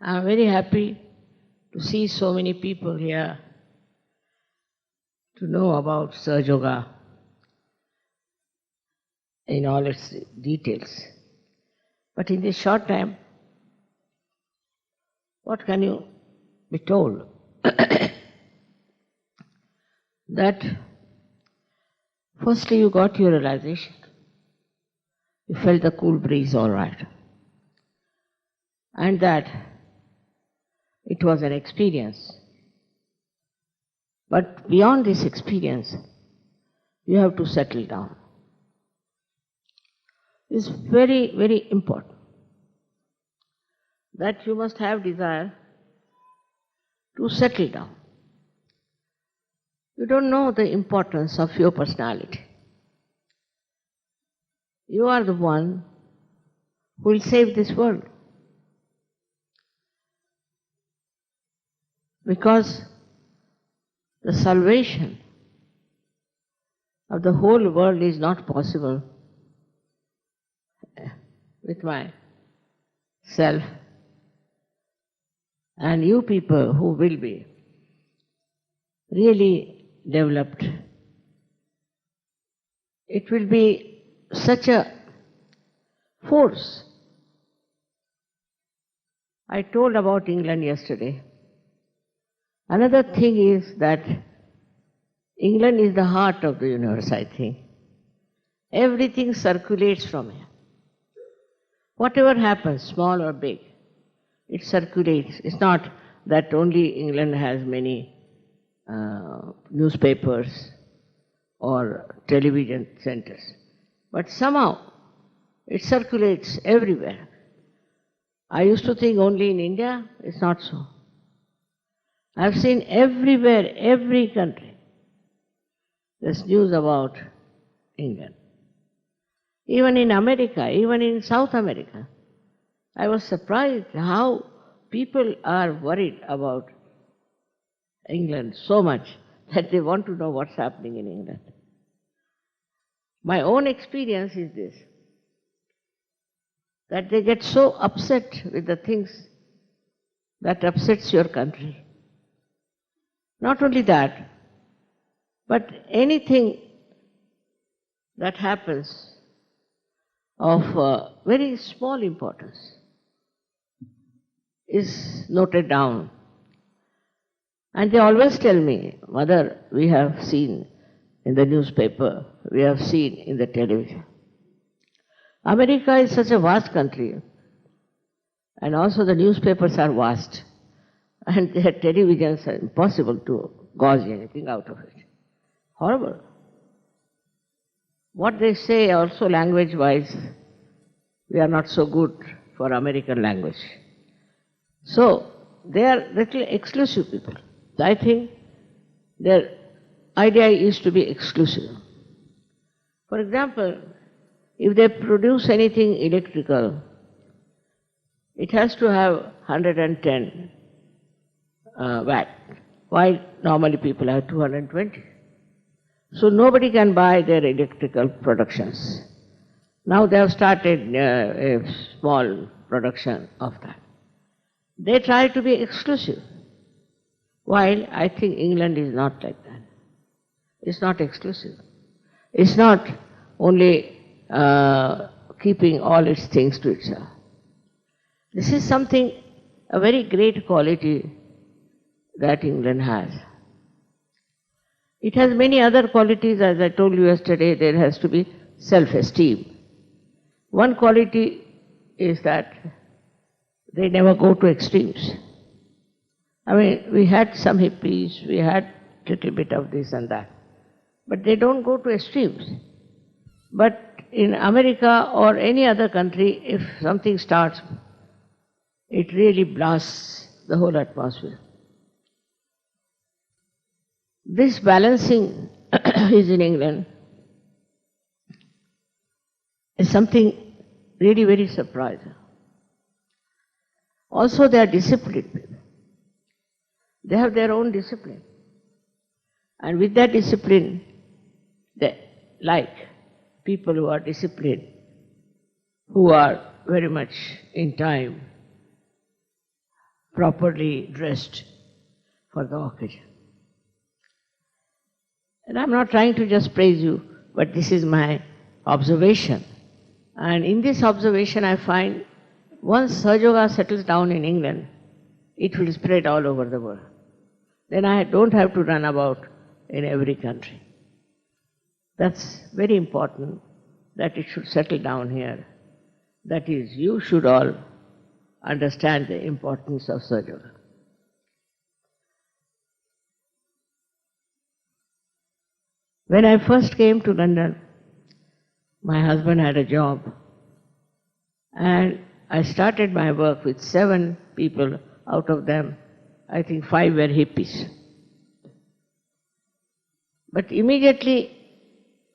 I'm very happy to see so many people here to know about Sahaja in all its details. But in this short time, what can you be told? That firstly you got your realization. You felt the cool breeze all right. And that it was an experience. But beyond this experience, you have to settle down. It's very, very important that you must have desire to settle down. You don't know the importance of your personality. You are the one who will save this world. Because the salvation of the whole world is not possible with myself and you people who will be really developed. It will be such a force. I told about England yesterday. Another thing is that England is the heart of the universe, I think. Everything circulates from here. Whatever happens, small or big, it circulates. It's not that only England has many newspapers or television centers, but somehow it circulates everywhere. I used to think only in India. It's not so. I've seen everywhere, every country, there's news about England. Even in America, even in South America, I was surprised how people are worried about England so much that they want to know what's happening in England. My own experience is this, that they get so upset with the things that upsets your country. Not only that, but anything that happens of very small importance is noted down. And they always tell me, Mother, we have seen in the newspaper, we have seen in the television. America is such a vast country, and also the newspapers are vast. And their televisions are impossible to gauge anything out of it. Horrible. What they say also language-wise, we are not so good for American language. So, they are little exclusive people. I think their idea is to be exclusive. For example, if they produce anything electrical, it has to have 110 watt, while normally people have 220. So nobody can buy their electrical productions. Now they have started a small production of that. They try to be exclusive, while I think England is not like that. It's not exclusive. It's not only keeping all its things to itself. This is something, a very great quality that England has. It has many other qualities, as I told you yesterday. There has to be self-esteem. One quality is that they never go to extremes. I mean, we had some hippies, we had a little bit of this and that, but they don't go to extremes. But in America or any other country, if something starts, it really blasts the whole atmosphere. This balancing is in England is something really very surprising. Also, they are disciplined people. They have their own discipline. And with that discipline, they like people who are disciplined, who are very much in time, properly dressed for the occasion. And I'm not trying to just praise you, but this is my observation. And in this observation I find once Sahaja settles down in England, it will spread all over the world. Then I don't have to run about in every country. That's very important that it should settle down here. That is, you should all understand the importance of Sahaja. When I first came to London, my husband had a job and I started my work with 7 people. Out of them, I think 5 were hippies. But immediately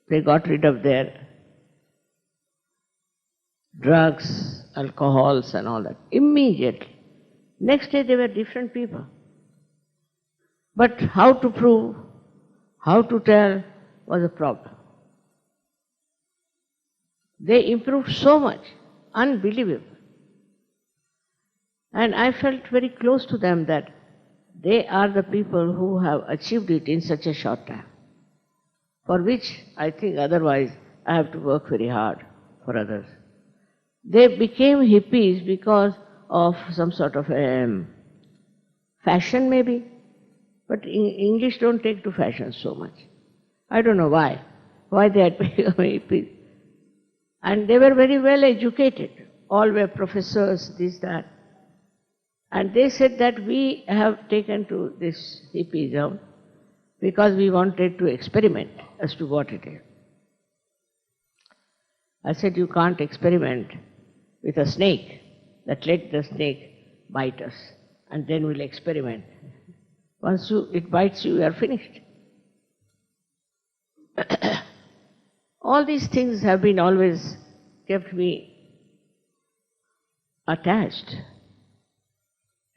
they got rid of their drugs, alcohols and all that. Immediately. Next day they were different people. But how to prove, how to tell was a problem. They improved so much, unbelievable. And I felt very close to them that they are the people who have achieved it in such a short time, for which I think otherwise I have to work very hard for others. They became hippies because of some sort of fashion maybe, but English don't take to fashion so much. I don't know why they had become hippies. And they were very well educated, all were professors, this, that. And they said that we have taken to this hippism because we wanted to experiment as to what it is. I said, you can't experiment with a snake, that let the snake bite us, and then we'll experiment. Once it bites you, you are finished. All these things have been always kept me attached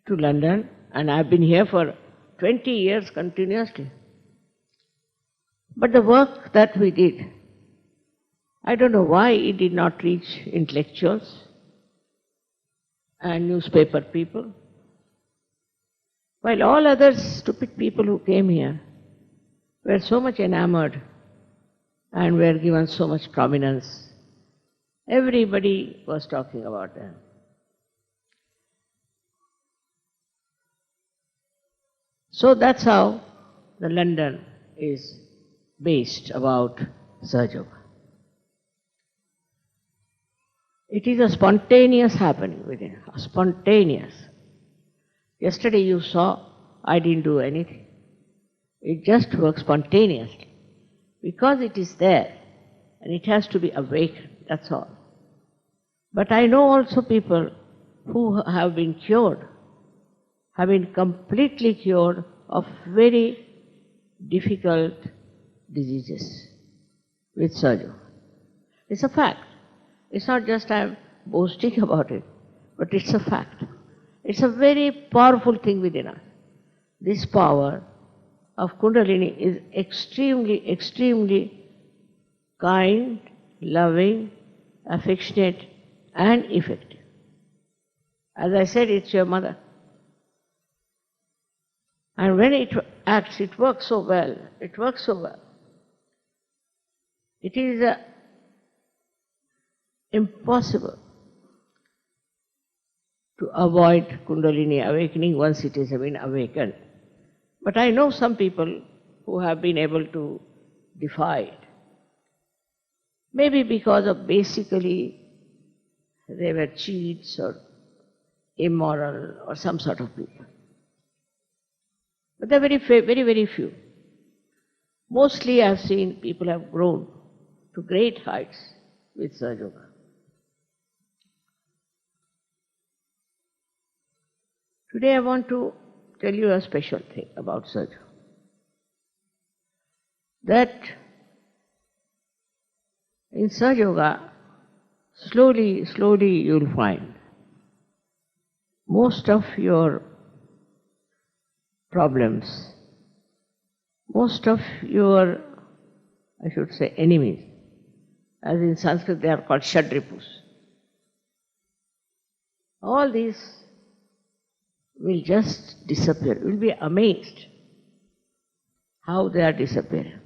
to London, and I've been here for 20 years continuously. But the work that we did, I don't know why it did not reach intellectuals and newspaper people, while all other stupid people who came here were so much enamored and were given so much prominence. Everybody was talking about them. So that's how the London is based about Sahaja. It is a spontaneous happening within, spontaneous. Yesterday you saw I didn't do anything. It just works spontaneously. Because it is there and it has to be awakened, that's all. But I know also people who have been cured, have been completely cured of very difficult diseases with Sahaja. It's a fact. It's not just I'm boasting about it, but it's a fact. It's a very powerful thing within us. This power of Kundalini is extremely, extremely kind, loving, affectionate and effective. As I said, it's your mother. And when it acts, it works so well. It works so well. It is impossible to avoid Kundalini awakening once it has been awakened. But I know some people who have been able to defy it. Maybe because of basically they were cheats or immoral or some sort of people. But they're very, very few. Mostly I've seen people have grown to great heights with Sahaja. Today I want to tell you a special thing about Sahaja. That in Sahaja, slowly you'll find most of your problems, most of your, I should say, enemies, as in Sanskrit they are called Shadripus. All these will just disappear. You will be amazed how they are disappearing.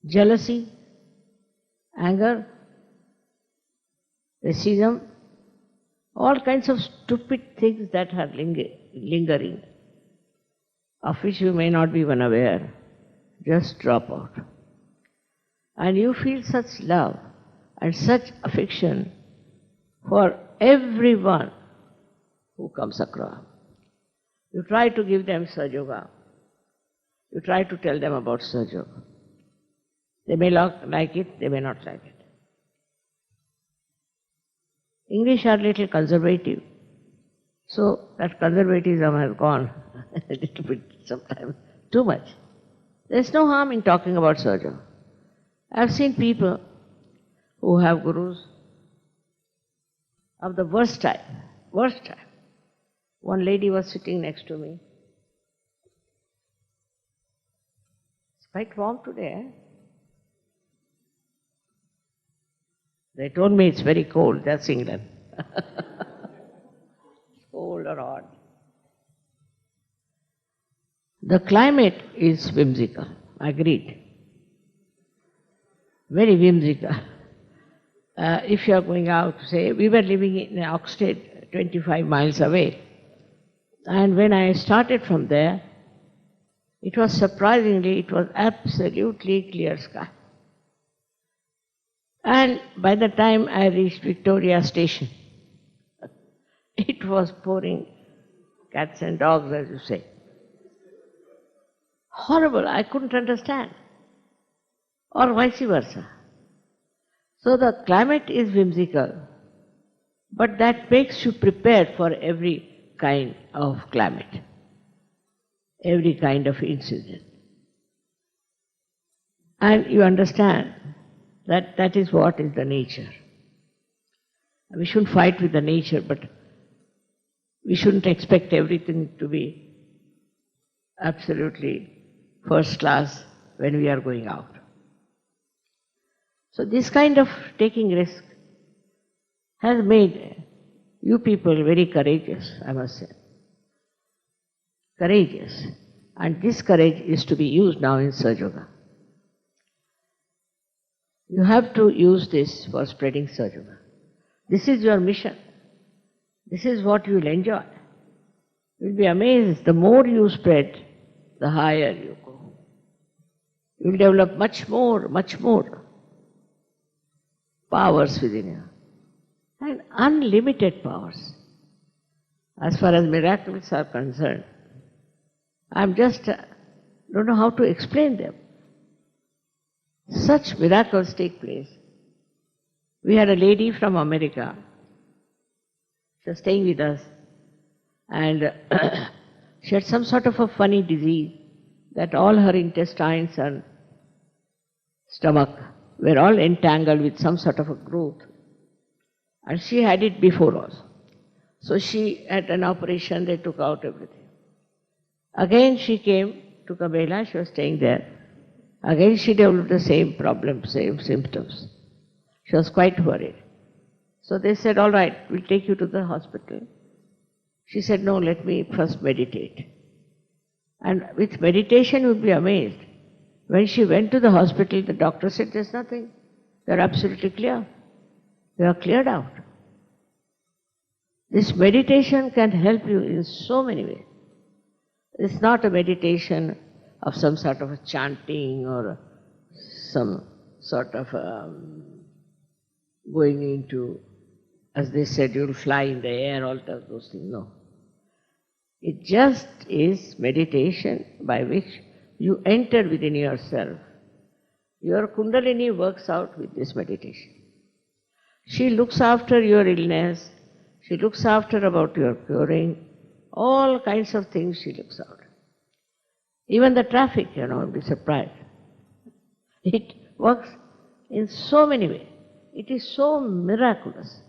Jealousy, anger, racism, all kinds of stupid things that are lingering, of which you may not be even aware, just drop out. And you feel such love and such affection for everyone who comes across. You try to give them Sahaja. You try to tell them about Sahaja. They may like it, they may not like it. English are a little conservative, so that conservatism has gone a little bit, sometimes too much. There's no harm in talking about Sahaja. I've seen people who have gurus of the worst type. One lady was sitting next to me. It's quite warm today, eh? They told me it's very cold, that's England. It's cold or hot. The climate is whimsical, agreed. Very whimsical. If you are going out, say, we were living in Oxted, 25 miles away. And when I started from there, it was absolutely clear sky. And by the time I reached Victoria Station, it was pouring cats and dogs, as you say. Horrible, I couldn't understand. Or vice versa. So the climate is whimsical, but that makes you prepared for every kind of climate, every kind of incident. And you understand that that is what is the nature. We shouldn't fight with the nature, but we shouldn't expect everything to be absolutely first class when we are going out. So this kind of taking risk has made you people very courageous, I must say. Courageous. And this courage is to be used now in Sahaja. You have to use this for spreading Sahaja. This is your mission. This is what you will enjoy. You will be amazed. The more you spread, the higher you go. You will develop much more powers within you. And unlimited powers. As far as miracles are concerned, don't know how to explain them. Such miracles take place. We had a lady from America. She was staying with us, and she had some sort of a funny disease that all her intestines and stomach were all entangled with some sort of a growth. And she had it before also. So she had an operation, they took out everything. Again she came to Kabela, she was staying there. Again she developed the same problem, same symptoms. She was quite worried. So they said, all right, we'll take you to the hospital. She said, no, let me first meditate. And with meditation you'll be amazed. When she went to the hospital, the doctor said, there's nothing. They're absolutely clear. They are cleared out. This meditation can help you in so many ways. It's not a meditation of some sort of a chanting or some sort of going into, as they said, you'll fly in the air, all those things. No. It just is meditation by which you enter within yourself. Your Kundalini works out with this meditation. She looks after your illness, she looks after about your curing, all kinds of things she looks after. Even the traffic, you'll be surprised. It works in so many ways. It is so miraculous.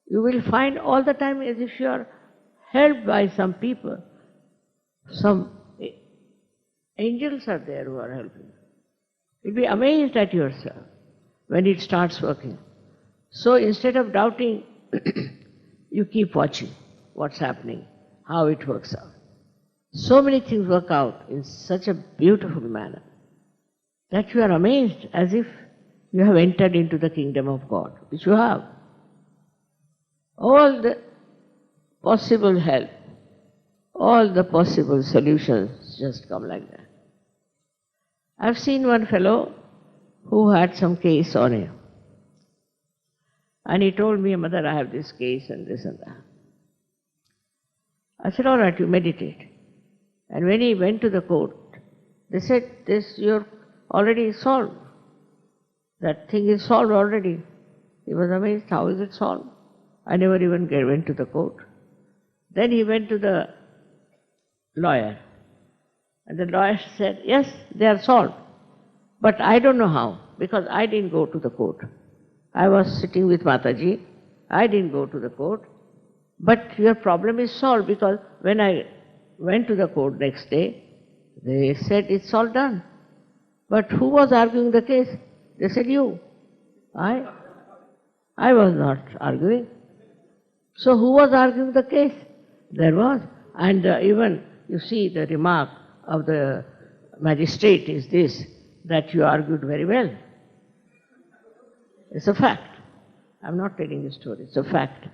You will find all the time as if you are helped by some people. Some angels are there who are helping. You'll be amazed at yourself when it starts working. So instead of doubting, you keep watching what's happening. how it works out. So many things work out in such a beautiful manner that you are amazed as if you have entered into the kingdom of God, which you have. All the possible help, all the possible solutions just come like that. I've seen one fellow who had some case on him. And he told me, Mother, I have this case and this and that. I said, all right, you meditate. And when he went to the court, they said, this you're already solved. That thing is solved already. He was amazed, how is it solved? I never even went to the court. Then he went to the lawyer. And the lawyer said, yes, they are solved. But I don't know how, because I didn't go to the court. I was sitting with Mataji. I didn't go to the court. But your problem is solved, because when I went to the court next day, they said it's all done. But who was arguing the case? They said, you. I was not arguing. So who was arguing the case? There was. And even, you see, the remark of the magistrate is this, that you argued very well. It's a fact. I'm not telling you a story, it's a fact.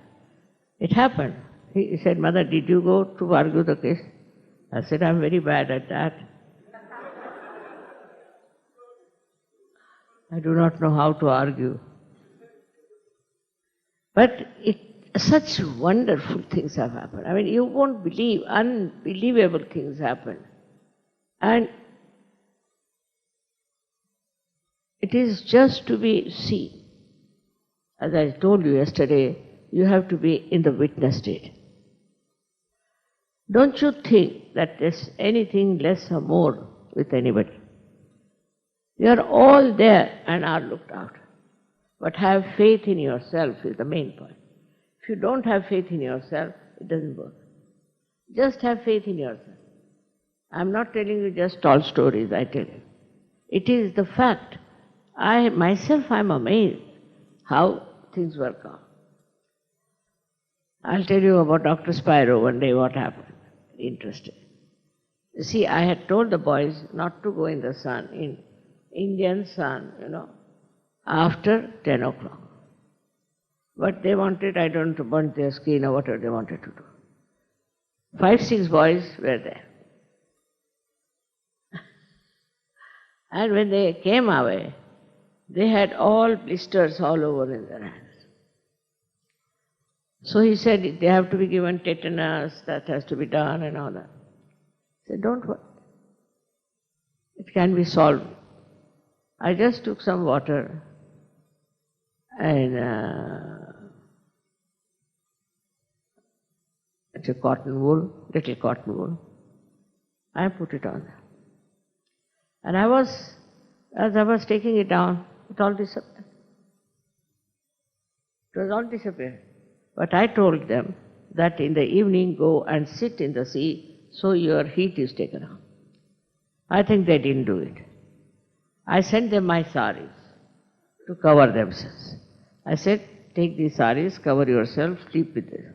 It happened. He said, Mother, did you go to argue the case? I said, I'm very bad at that. I do not know how to argue. But such wonderful things have happened. I mean, you won't believe, unbelievable things happen. And it is just to be seen. As I told you yesterday, you have to be in the witness state. Don't you think that there's anything less or more with anybody? You are all there and are looked out. But have faith in yourself is the main point. If you don't have faith in yourself, it doesn't work. Just have faith in yourself. I'm not telling you just tall stories, I tell you. It is the fact. I myself am amazed how things work out. I'll tell you about Dr. Spiro one day what happened. Interesting. You see, I had told the boys not to go in the sun, in Indian sun, after 10 o'clock. But they wanted, I don't know, to burn their skin or whatever they wanted to do. 5, 6 boys were there. And when they came away, they had all blisters all over in their hands. So he said they have to be given tetanus, that has to be done and all that. I said, don't worry. It can be solved. I just took some water and it's a cotton wool, little cotton wool. I put it on. And as I was taking it down, it all disappeared. It was all disappeared. But I told them that in the evening go and sit in the sea so your heat is taken out. I think they didn't do it. I sent them my saris to cover themselves. I said, take these saris, cover yourself, sleep with them.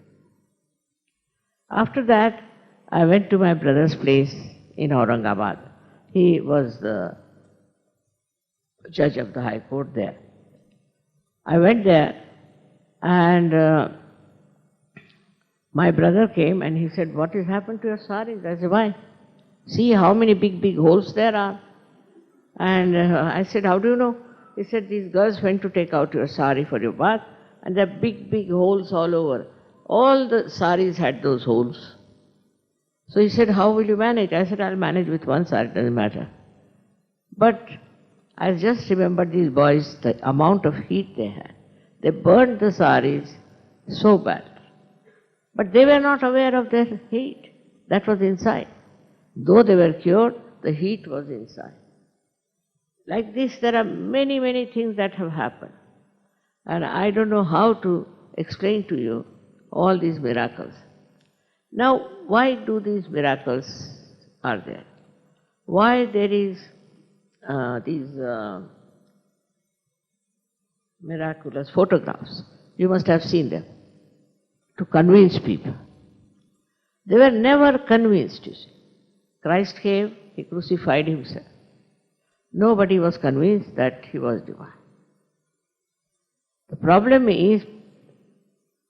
After that, I went to my brother's place in Aurangabad. He was the judge of the High Court there. I went there and my brother came and he said, what has happened to your saris? I said, why? See how many big holes there are. And I said, how do you know? He said, these girls went to take out your sari for your bath and there are big holes all over. All the saris had those holes. So he said, how will you manage? I said, I'll manage with one sari, it doesn't matter. But I just remembered these boys, the amount of heat they had. They burned the saris so bad. But they were not aware of their heat. That was inside. Though they were cured, the heat was inside. Like this, there are many things that have happened. And I don't know how to explain to you all these miracles. Now, why do these miracles are there? Why there is these miraculous photographs? You must have seen them. To convince people. They were never convinced, you see. Christ came, he crucified himself. Nobody was convinced that he was divine. The problem is,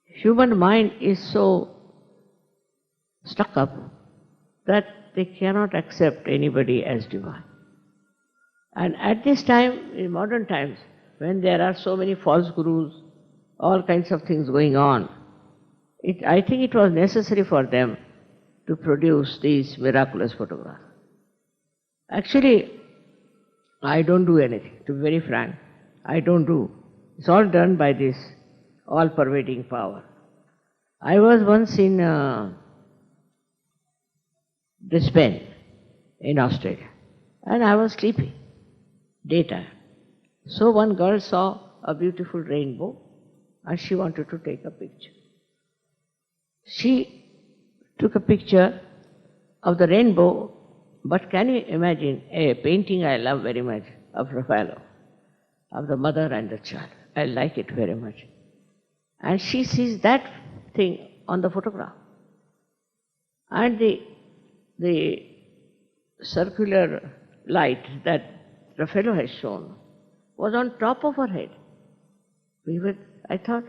human mind is so stuck up that they cannot accept anybody as divine. And at this time, in modern times, when there are so many false gurus, all kinds of things going on, I think it was necessary for them to produce these miraculous photographs. Actually, I don't do anything, to be very frank. I don't do. It's all done by this all-pervading power. I was once in Brisbane, in Australia, and I was sleeping, daytime. So one girl saw a beautiful rainbow and she wanted to take a picture. She took a picture of the rainbow, but can you imagine a painting I love very much of Raphael, of the mother and the child. I like it very much. And she sees that thing on the photograph. And the circular light that Raphael has shown was on top of her head. I thought,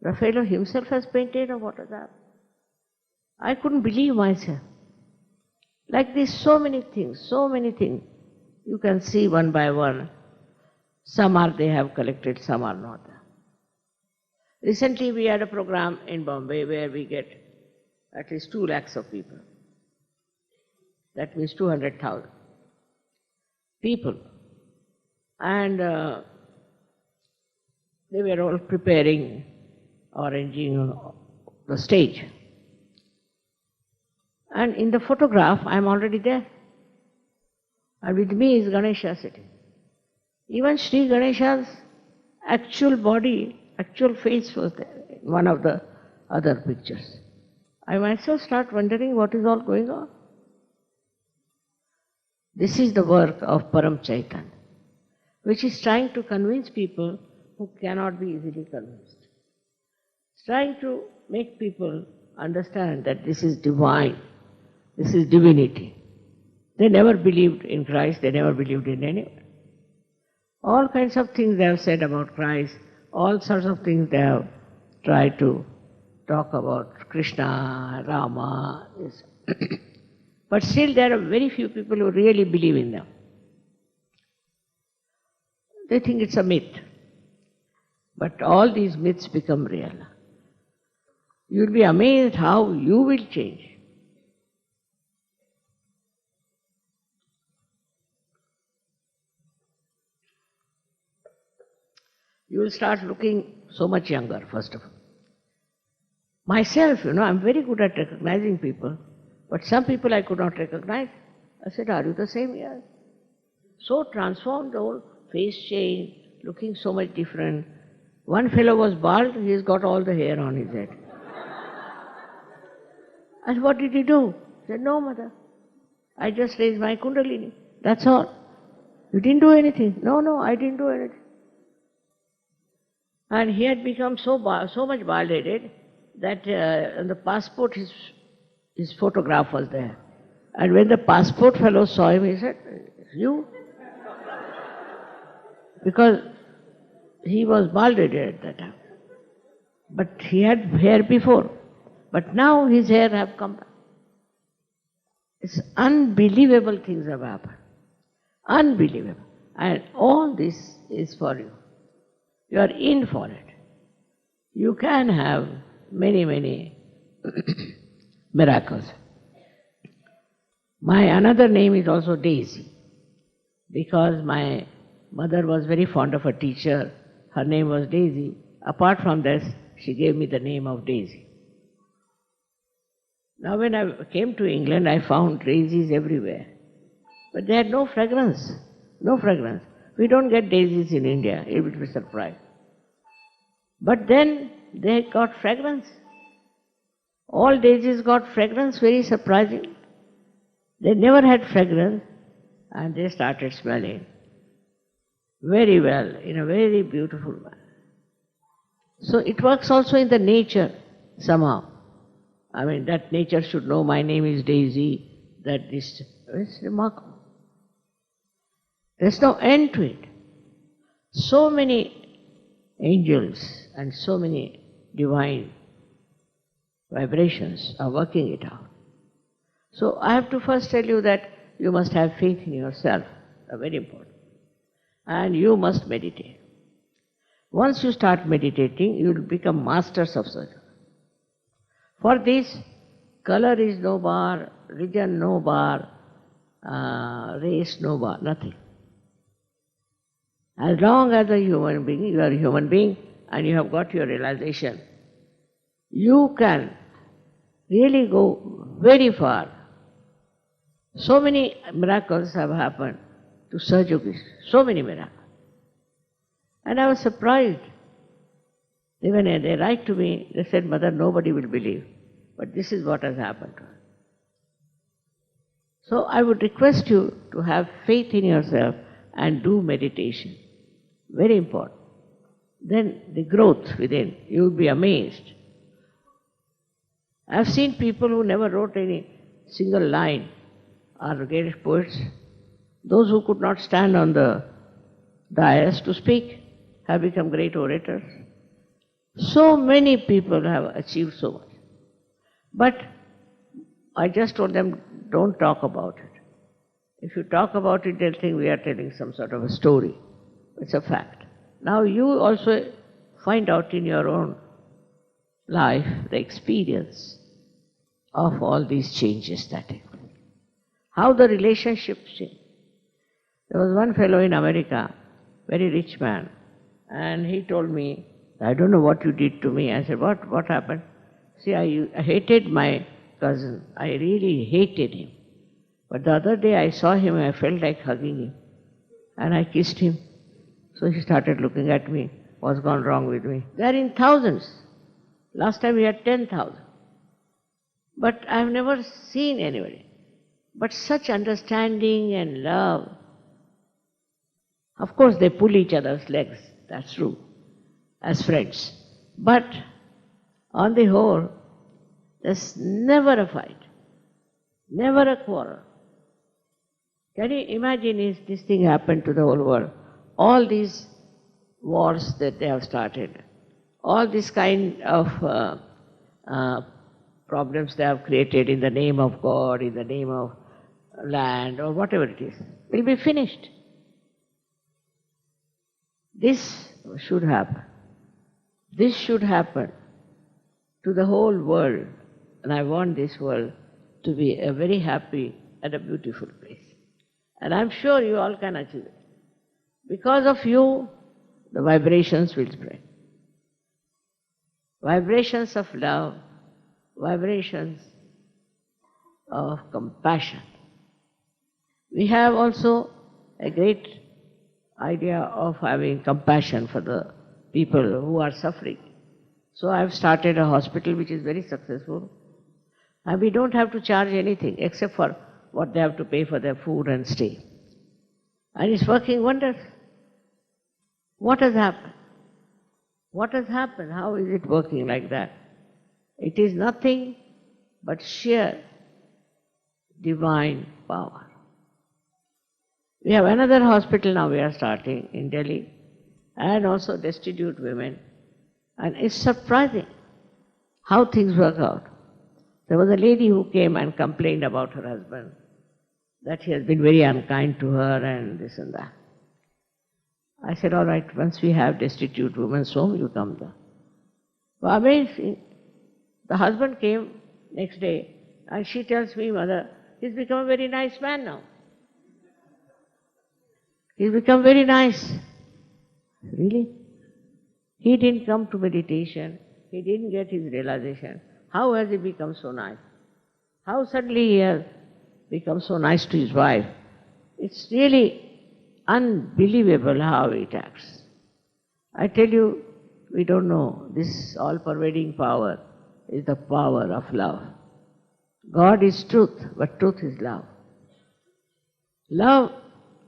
Raphael himself has painted, or what is that? I couldn't believe myself. Like this, so many things. You can see one by one. Some they have collected, some are not. Recently we had a program in Bombay where we get at least 2 lakhs of people. That means 200,000 people. And they were all preparing, arranging the stage. And in the photograph, I am already there. And with me is Ganesha sitting. Even Sri Ganesha's actual body, actual face was there in one of the other pictures. I myself start wondering what is all going on. This is the work of Param Chaitanya, which is trying to convince people who cannot be easily convinced. It's trying to make people understand that this is divine, this is divinity. They never believed in Christ, they never believed in anyone. All kinds of things they have said about Christ, all sorts of things they have tried to talk about Krishna, Rama. But still there are very few people who really believe in them. They think it's a myth. But all these myths become real. You'll be amazed how you will change. You will start looking so much younger, first of all. Myself, I'm very good at recognizing people, but some people I could not recognize. I said, are you the same? Yes. So transformed, the whole face changed, looking so much different. One fellow was bald, he's got all the hair on his head. And what did he do? He said, no, mother, I just raised my kundalini, that's all. You didn't do anything. No, I didn't do anything. And he had become so much bald-headed that on the passport his photograph was there. And when the passport fellow saw him, he said, you? Because he was bald-headed at that time. But he had hair before. But now his hair have come back. It's unbelievable things have happened. Unbelievable. And all this is for you. You are in for it. You can have many miracles. My another name is also Daisy, because my mother was very fond of a teacher. Her name was Daisy. Apart from this, she gave me the name of Daisy. Now when I came to England, I found daisies everywhere. But they had no fragrance. No fragrance. We don't get daisies in India. It will be surprised. But then they got fragrance. All daisies got fragrance, very surprising. They never had fragrance, and they started smelling very well, in a very beautiful way. So it works also in the nature somehow. I mean, that nature should know my name is Daisy, that this is remarkable. There's no end to it. So many angels and so many divine vibrations are working it out. So I have to first tell you that you must have faith in yourself, very important. And you must meditate. Once you start meditating, you will become masters of such. For this, color is no bar, religion no bar, race no bar, nothing. As long as a human being, you are a human being and you have got your realization, you can really go very far. So many miracles have happened to Sahaja yogis, so many miracles. And I was surprised. Even when they write to me, they said, Mother, nobody will believe, but this is what has happened to her. So I would request you to have faith in yourself and do meditation. Very important. Then the growth within, you will be amazed. I have seen people who never wrote any single line are great poets. Those who could not stand on the dais to speak have become great orators. So many people have achieved so much. But I just told them, don't talk about it. If you talk about it, they'll think we are telling some sort of a story. It's a fact. Now you also find out in your own life the experience of all these changes that take place. How the relationships change. There was one fellow in America, very rich man, and he told me, I don't know what you did to me. I said, what happened? See, I hated my cousin. I really hated him. But the other day I saw him and I felt like hugging him. And I kissed him. So he started looking at me. What's gone wrong with me? They are in thousands. Last time we had 10,000. But I have never seen anybody. But such understanding and love. Of course they pull each other's legs. That's true. As friends. But on the whole, there's never a fight. Never a quarrel. Can you imagine if this thing happened to the whole world? All these wars that they have started, all this kind of problems they have created in the name of God, in the name of land, or whatever it is, will be finished. This should happen. This should happen to the whole world. And I want this world to be a very happy and a beautiful place. And I'm sure you all can achieve it. Because of you, the vibrations will spread. Vibrations of love, vibrations of compassion. We have also a great idea of having compassion for the people who are suffering. So I've started a hospital which is very successful. And we don't have to charge anything except for what they have to pay for their food and stay. And it's working wonders. What has happened? What has happened? How is it working like that? It is nothing but sheer divine power. We have another hospital now we are starting in Delhi, and also destitute women. And it's surprising how things work out. There was a lady who came and complained about her husband, that he has been very unkind to her and this and that. I said, all right, once we have destitute women's home, you come there. Well, amazing. The husband came next day and she tells me, Mother, he's become a very nice man now. He's become very nice. Really? He didn't come to meditation. He didn't get his realization. How has he become so nice? How suddenly he has become so nice to his wife? It's really unbelievable how it acts. I tell you, we don't know. This all-pervading power is the power of love. God is truth, but truth is love. Love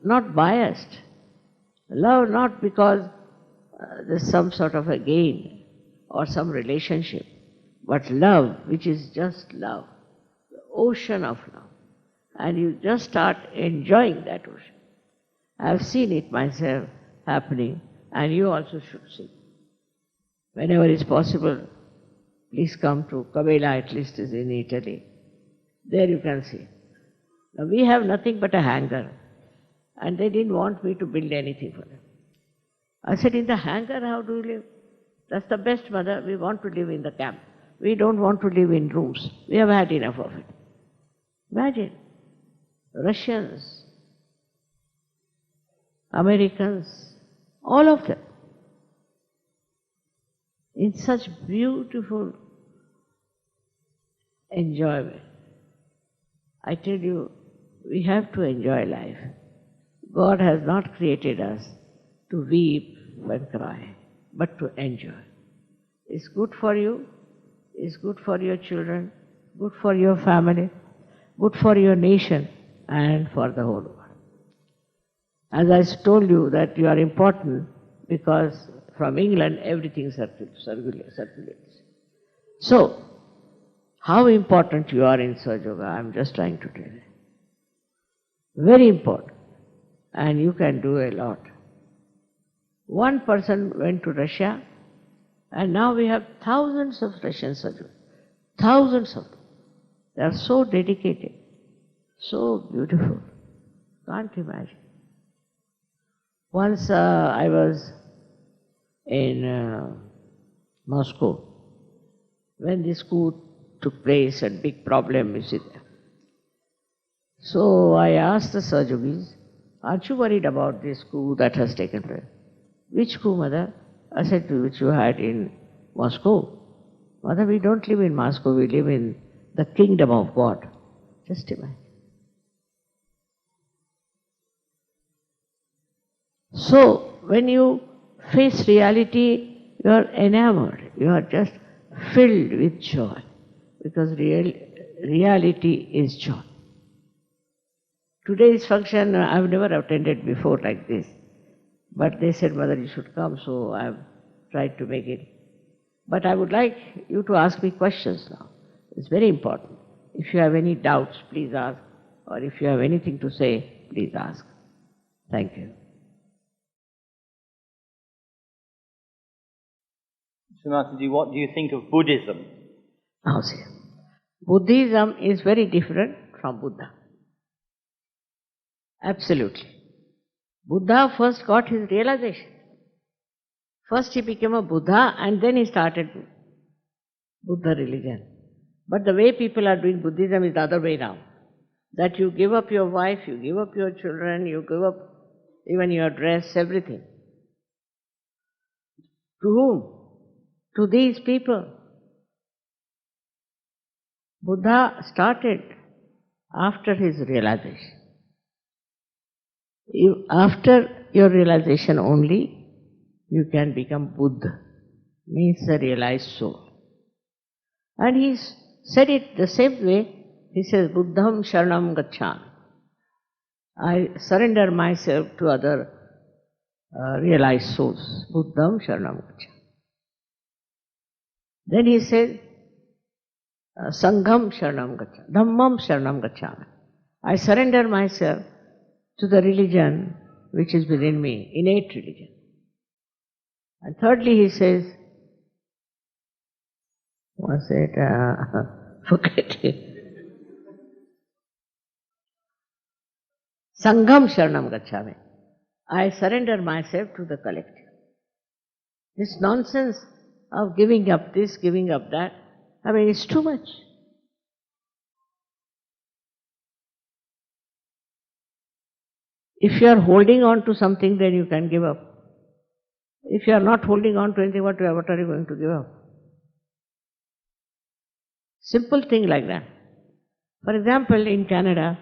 not biased. Love not because there's some sort of a gain or some relationship, But love, which is just love, the ocean of love, and you just start enjoying that ocean. I have seen it myself happening, and you also should see. Whenever it's possible, please come to Cabela, at least is in Italy. There you can see. Now we have nothing but a hangar, and they didn't want me to build anything for them. I said, in the hangar, how do you live? That's the best, mother. We want to live in the camp. We don't want to live in rooms. We have had enough of it. Imagine, Russians, Americans, all of them, in such beautiful enjoyment. I tell you, we have to enjoy life. God has not created us to weep and cry, but to enjoy. It's good for you, it's good for your children, good for your family, good for your nation, and for the whole world. As I told you that you are important because from England everything circulates. So, how important you are in Sahaja Yoga, I am just trying to tell you. Very important. And you can do a lot. One person went to Russia, and now we have thousands of Russian Sahaja. Thousands of them. They are so dedicated, so beautiful. Can't imagine. Once I was in Moscow, when this coup took place, a big problem, you see there. So I asked the Sahajogis, aren't you worried about this coup that has taken place? Which coup, mother? I said, which you had in Moscow. Mother, we don't live in Moscow, we live in the kingdom of God. Just imagine. So, when you face reality, you are enamored, you are just filled with joy, because reality is joy. Today's function, I've never attended before like this, but they said, Mother, you should come, so I've tried to make it. But I would like you to ask me questions now. It's very important. If you have any doubts, please ask, or if you have anything to say, please ask. Thank you. Mataji, what do you think of Buddhism? Now see, Buddhism is very different from Buddha. Absolutely. Buddha first got his realization. First he became a Buddha and then he started Buddha religion. But the way people are doing Buddhism is the other way around. That you give up your wife, you give up your children, you give up even your dress, everything. To whom? To these people. Buddha started after his realization. After your realization only, you can become Buddha, means a realized soul. And he said it the same way, he says, Buddham Sharanam Gacchami. I surrender myself to other realized souls. Buddham Sharanam Gacchami. Then he said, Sangham Sharanam Gacchami, Dhammam Sharanam Gacchami. I surrender myself to the religion which is within me, innate religion. And thirdly he says, what's it? Forget it. Sangham Sharanam Gacchami. I surrender myself to the collective. This nonsense of giving up this, giving up that, I mean, it's too much. If you are holding on to something, then you can give up. If you are not holding on to anything, what are you going to give up? Simple thing like that. For example, in Canada,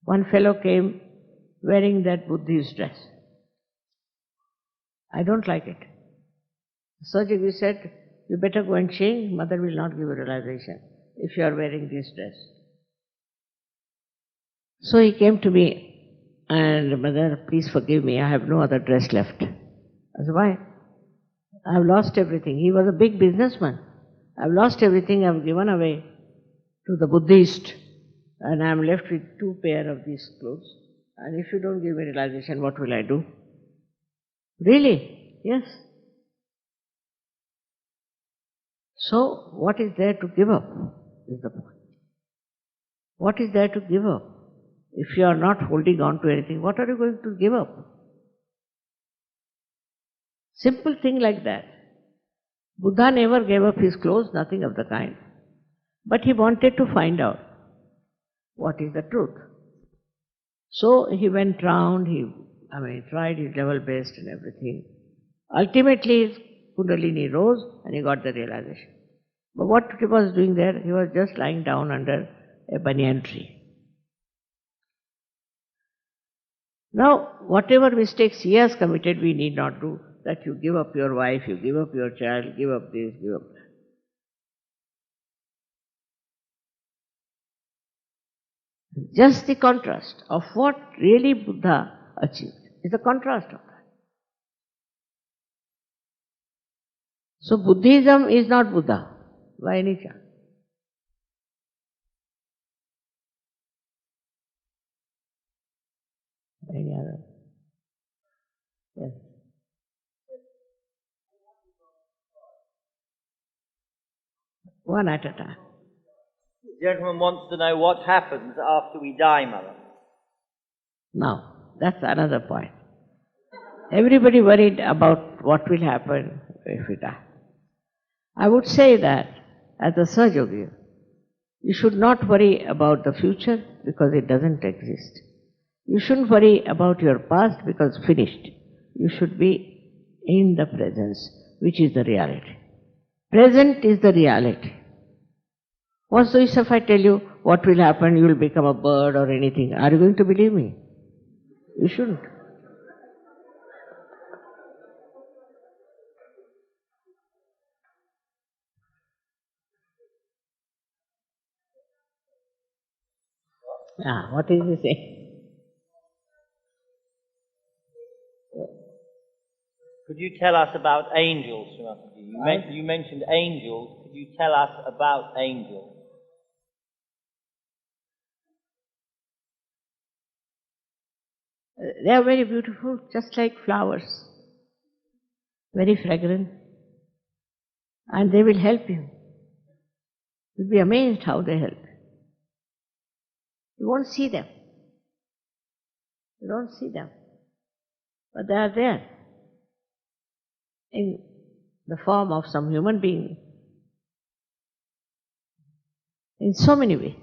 one fellow came wearing that Buddhist dress. I don't like it. Sahaja said, you better go and change, Mother will not give you realization if you are wearing this dress. So he came to me, and Mother, please forgive me, I have no other dress left. I said, why? I have lost everything. He was a big businessman, I've lost everything, I've given away to the Buddhist, and I'm left with 2 pair of these clothes. And if you don't give me realization, what will I do? Really? Yes. So, what is there to give up is the point. What is there to give up? If you are not holding on to anything, what are you going to give up? Simple thing like that. Buddha never gave up his clothes, nothing of the kind. But he wanted to find out what is the truth. So he went round, he tried his level best and everything. Ultimately, his Kundalini rose and he got the realization. But what he was doing there, he was just lying down under a banyan tree. Now, whatever mistakes he has committed, we need not do. That you give up your wife, you give up your child, give up this, give up that. Just the contrast of what really Buddha achieved is the contrast of that. So Buddhism is not Buddha by any chance. Any other? Yes. One at a time. The gentleman wants to know what happens after we die, Mother. Now, that's another point. Everybody worried about what will happen if we die. I would say that as a Sahaja, you should not worry about the future because it doesn't exist. You shouldn't worry about your past because it's finished. You should be in the presence, which is the reality. Present is the reality. What's the use if I tell you what will happen, you will become a bird or anything? Are you going to believe me? You shouldn't. What is he saying? Could you tell us about angels, Srimataji? You mentioned angels. Could you tell us about angels? They are very beautiful, just like flowers. Very fragrant. And they will help you. You'll be amazed how they help. You won't see them. You don't see them. But they are there in the form of some human being in so many ways.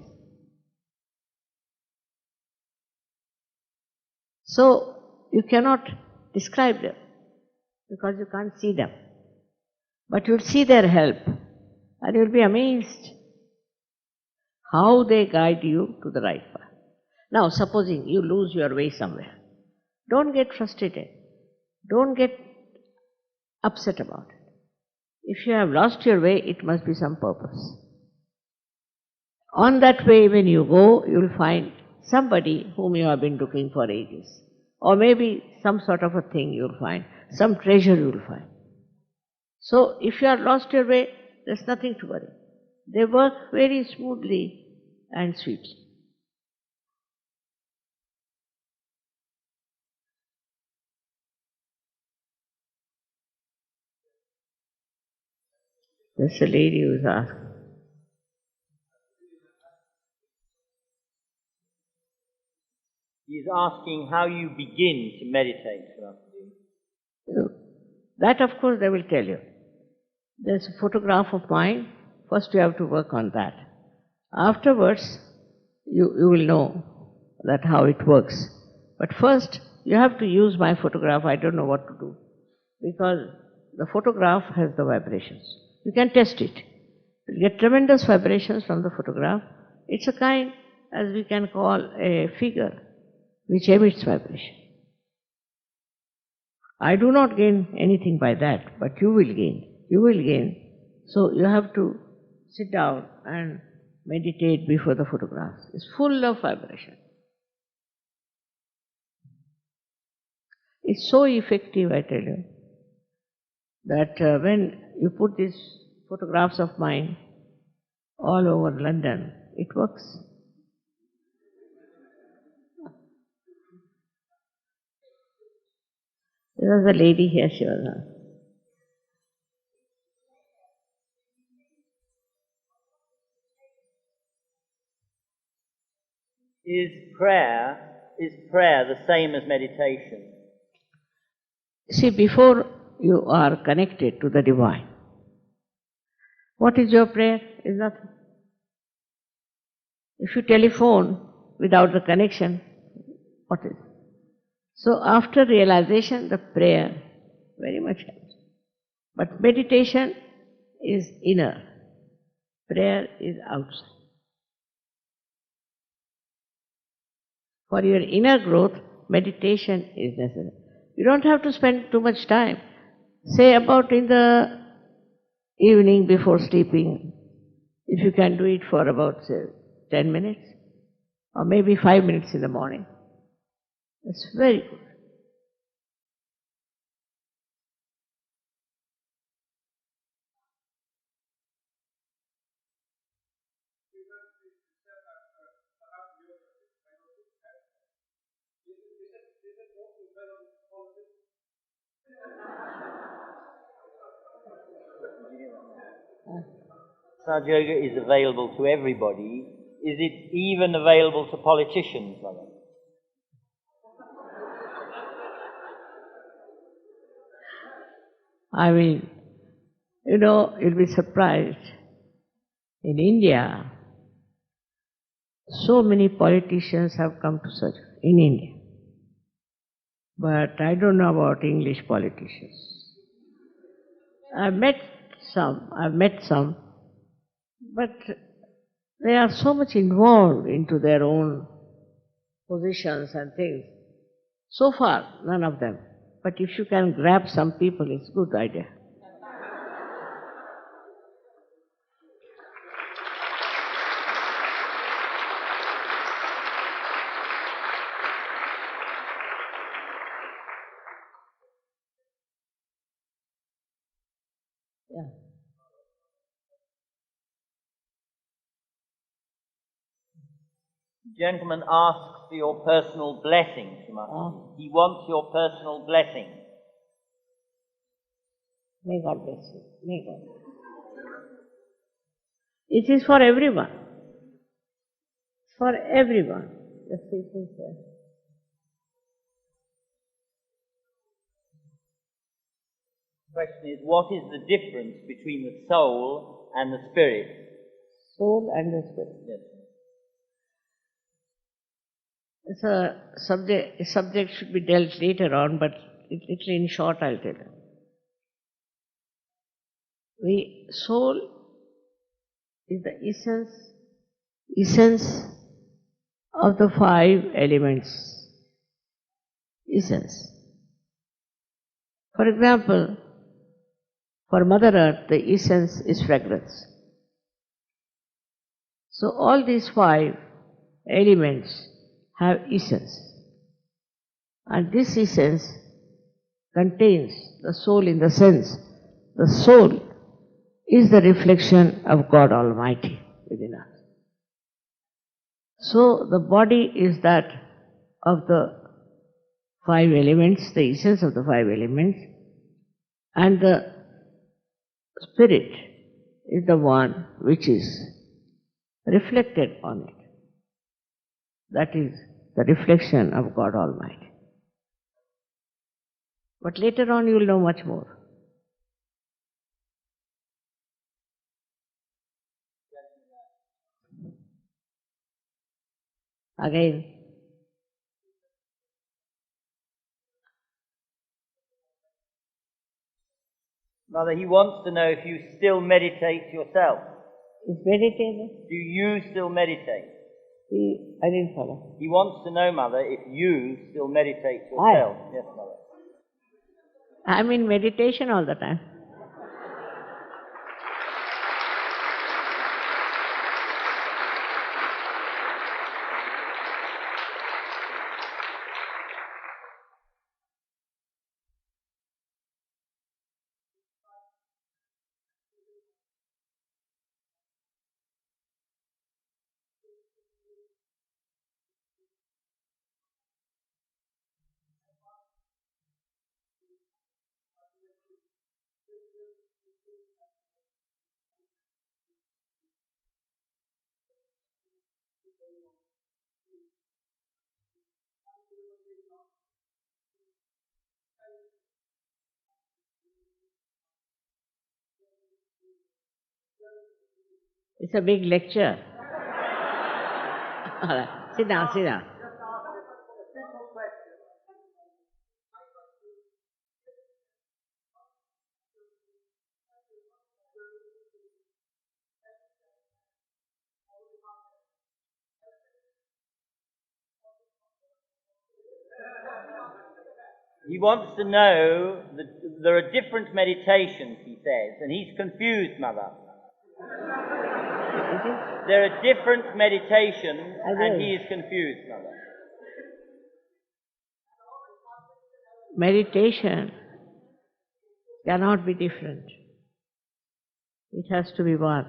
So you cannot describe them because you can't see them. But you'll see their help and you'll be amazed how they guide you to the right path. Now, supposing you lose your way somewhere, don't get frustrated. Don't get upset about it. If you have lost your way, it must be some purpose. On that way, when you go, you'll find somebody whom you have been looking for ages. Or maybe some sort of a thing you'll find, some treasure you'll find. So, if you have lost your way, there's nothing to worry. They work very smoothly and sweetly. There's a lady who's asking. He's asking how you begin to meditate, Srimataji. That, of course, they will tell you. There's a photograph of mine. First, you have to work on that. Afterwards, you will know that how it works. But first, you have to use my photograph. I don't know what to do. Because the photograph has the vibrations. You can test it. You get tremendous vibrations from the photograph. It's a kind, as we can call, a figure which emits vibration. I do not gain anything by that, but you will gain. You will gain. So you have to sit down and meditate before the photographs. It's full of vibration. It's so effective, I tell you, that when you put this photographs of mine all over London. It works. There was a lady here, she was Is prayer the same as meditation? See, before you are connected to the divine, what is your prayer? Is nothing. If you telephone without the connection, what is? So after realization, the prayer very much helps. But meditation is inner. Prayer is outside. For your inner growth, meditation is necessary. You don't have to spend too much time. Say about in the evening before sleeping, if you can do it for about, say, 10 minutes, or maybe 5 minutes in the morning. It's very good. Sahaja Yoga is available to everybody. Is it even available to politicians, Mother? I mean, you'll be surprised. In India, so many politicians have come to Sahaja in India. But I don't know about English politicians. I've met some, but they are so much involved into their own positions and things. So far, none of them. But if you can grab some people, it's a good idea. Yeah. Gentleman asks for your personal blessing, Srimati. He wants your personal blessing. May God bless you. May God bless you. It is for everyone. It's for everyone. The teaching says. The question is, what is the difference between the soul and the spirit? Soul and the spirit. Yes. It's a subject should be dealt later on, but little in short I'll tell you. The soul is the essence of the 5 elements. Essence. For example, for Mother Earth, the essence is fragrance. So all these 5 elements have essence. And this essence contains the soul in the sense. The soul is the reflection of God Almighty within us. So the body is that of the 5 elements, the essence of the 5 elements, and the spirit is the one which is reflected on it. That is the reflection of God Almighty. But later on you will know much more. Again, Mother, he wants to know if you still meditate yourself. is meditating? Do you still meditate? I didn't follow. He wants to know, Mother, if you still meditate yourself. Yes, Mother. I'm in meditation all the time. It's a big lecture. All right. Sit down, sit down. He wants to know that there are different meditations, he says, and he's confused, Mother. There are different meditations, and he is confused, Mother. Meditation cannot be different. It has to be one.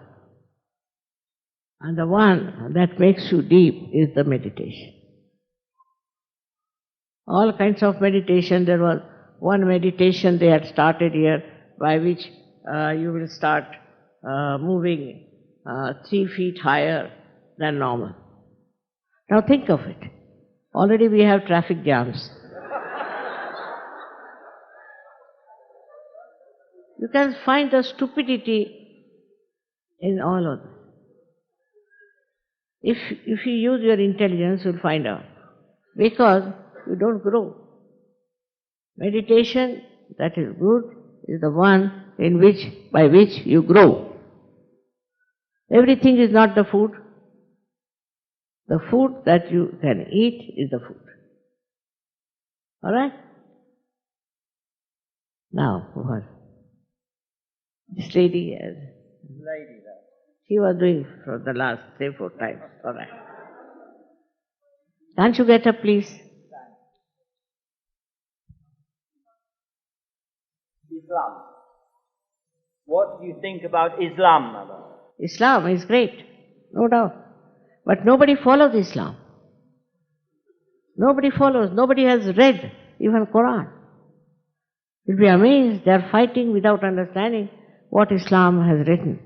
And the one that makes you deep is the meditation. All kinds of meditation. There was one meditation they had started here by which you will start moving 3 feet higher than normal. Now think of it. Already we have traffic jams. You can find the stupidity in all of this. If you use your intelligence, you'll find out. Because you don't grow. Meditation that is good is the one by which you grow. Everything is not the food. The food that you can eat is the food. Alright? Now, what? This lady has. Lady there. She was doing for the last 3-4 times. Alright. Can't you get up, please? Islam. What do you think about Islam, Mother? Islam is great, no doubt. But nobody follows Islam. Nobody follows. Nobody has read even Quran. You'll be amazed. They are fighting without understanding what Islam has written.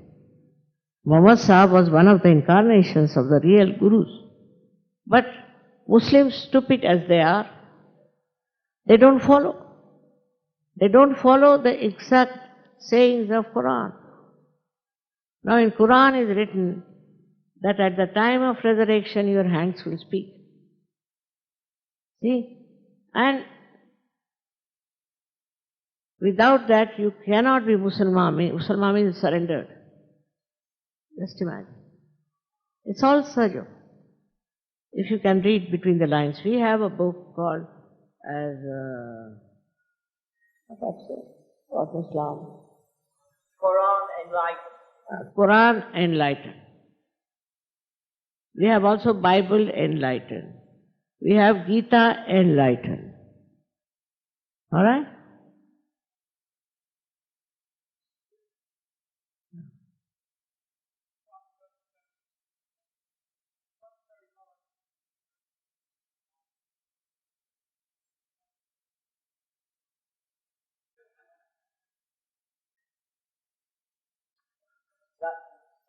Muhammad Sahib was one of the incarnations of the real gurus. But Muslims, stupid as they are, they don't follow. They don't follow the exact sayings of Quran. Now in Quran is written that at the time of resurrection your hands will speak. See? And without that you cannot be Musalman. Musalman means surrendered. Just imagine. It's all Sahaja. If you can read between the lines. We have a book called as what Islam? Quran Enlightened. Quran Enlightened. We have also Bible Enlightened. We have Gita Enlightened. Alright?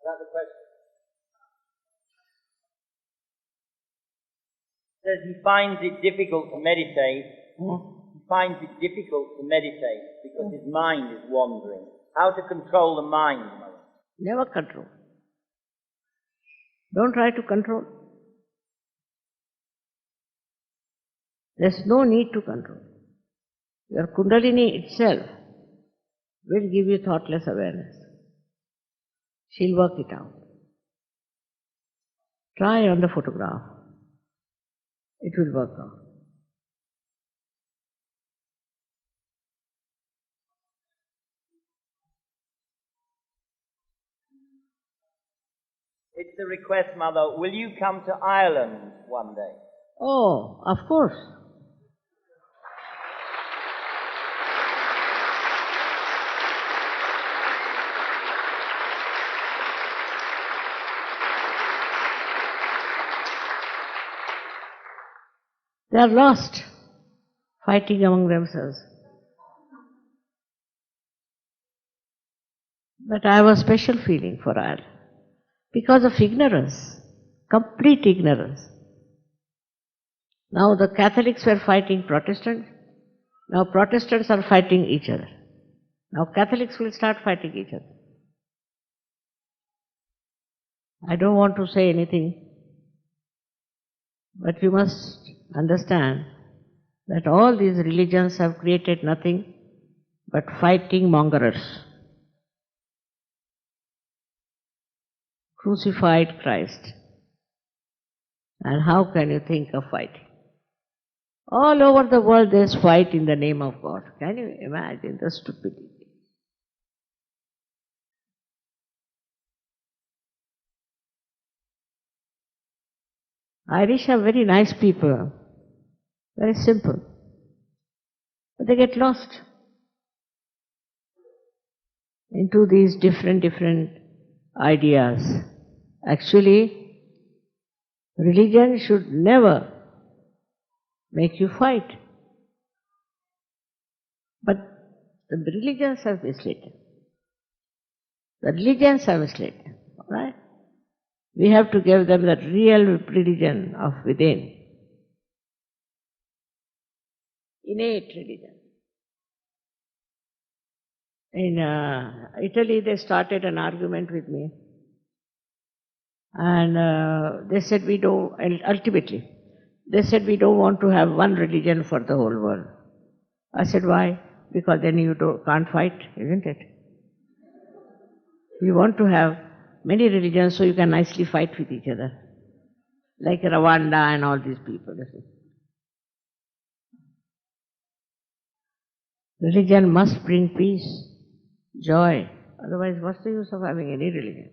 That's the question. Says he finds it difficult to meditate. He finds it difficult to meditate because his mind is wandering. How to control the mind, Mother? Never control. Don't try to control. There's no need to control. Your Kundalini itself will give you thoughtless awareness. She'll work it out. Try on the photograph. It will work out. It's a request, Mother. Will you come to Ireland one day? Oh, of course. They are lost, fighting among themselves. But I have a special feeling for Ireland because of ignorance, complete ignorance. Now the Catholics were fighting Protestants, now Protestants are fighting each other. Now Catholics will start fighting each other. I don't want to say anything, but you must understand that all these religions have created nothing but fighting mongers. Crucified Christ. And how can you think of fighting? All over the world there's fight in the name of God. Can you imagine the stupidity? Irish are very nice people, very simple, but they get lost into these different ideas. Actually, religion should never make you fight. But the religions have misled. The religions have misled, right? We have to give them the real religion of within. Innate religion. In Italy, they started an argument with me. And they said we don't, ultimately, they said we don't want to have one religion for the whole world. I said, why? Because then you can't fight, isn't it? You want to have many religions so you can nicely fight with each other. Like Rwanda and all these people. Religion must bring peace, joy. Otherwise, what's the use of having any religion?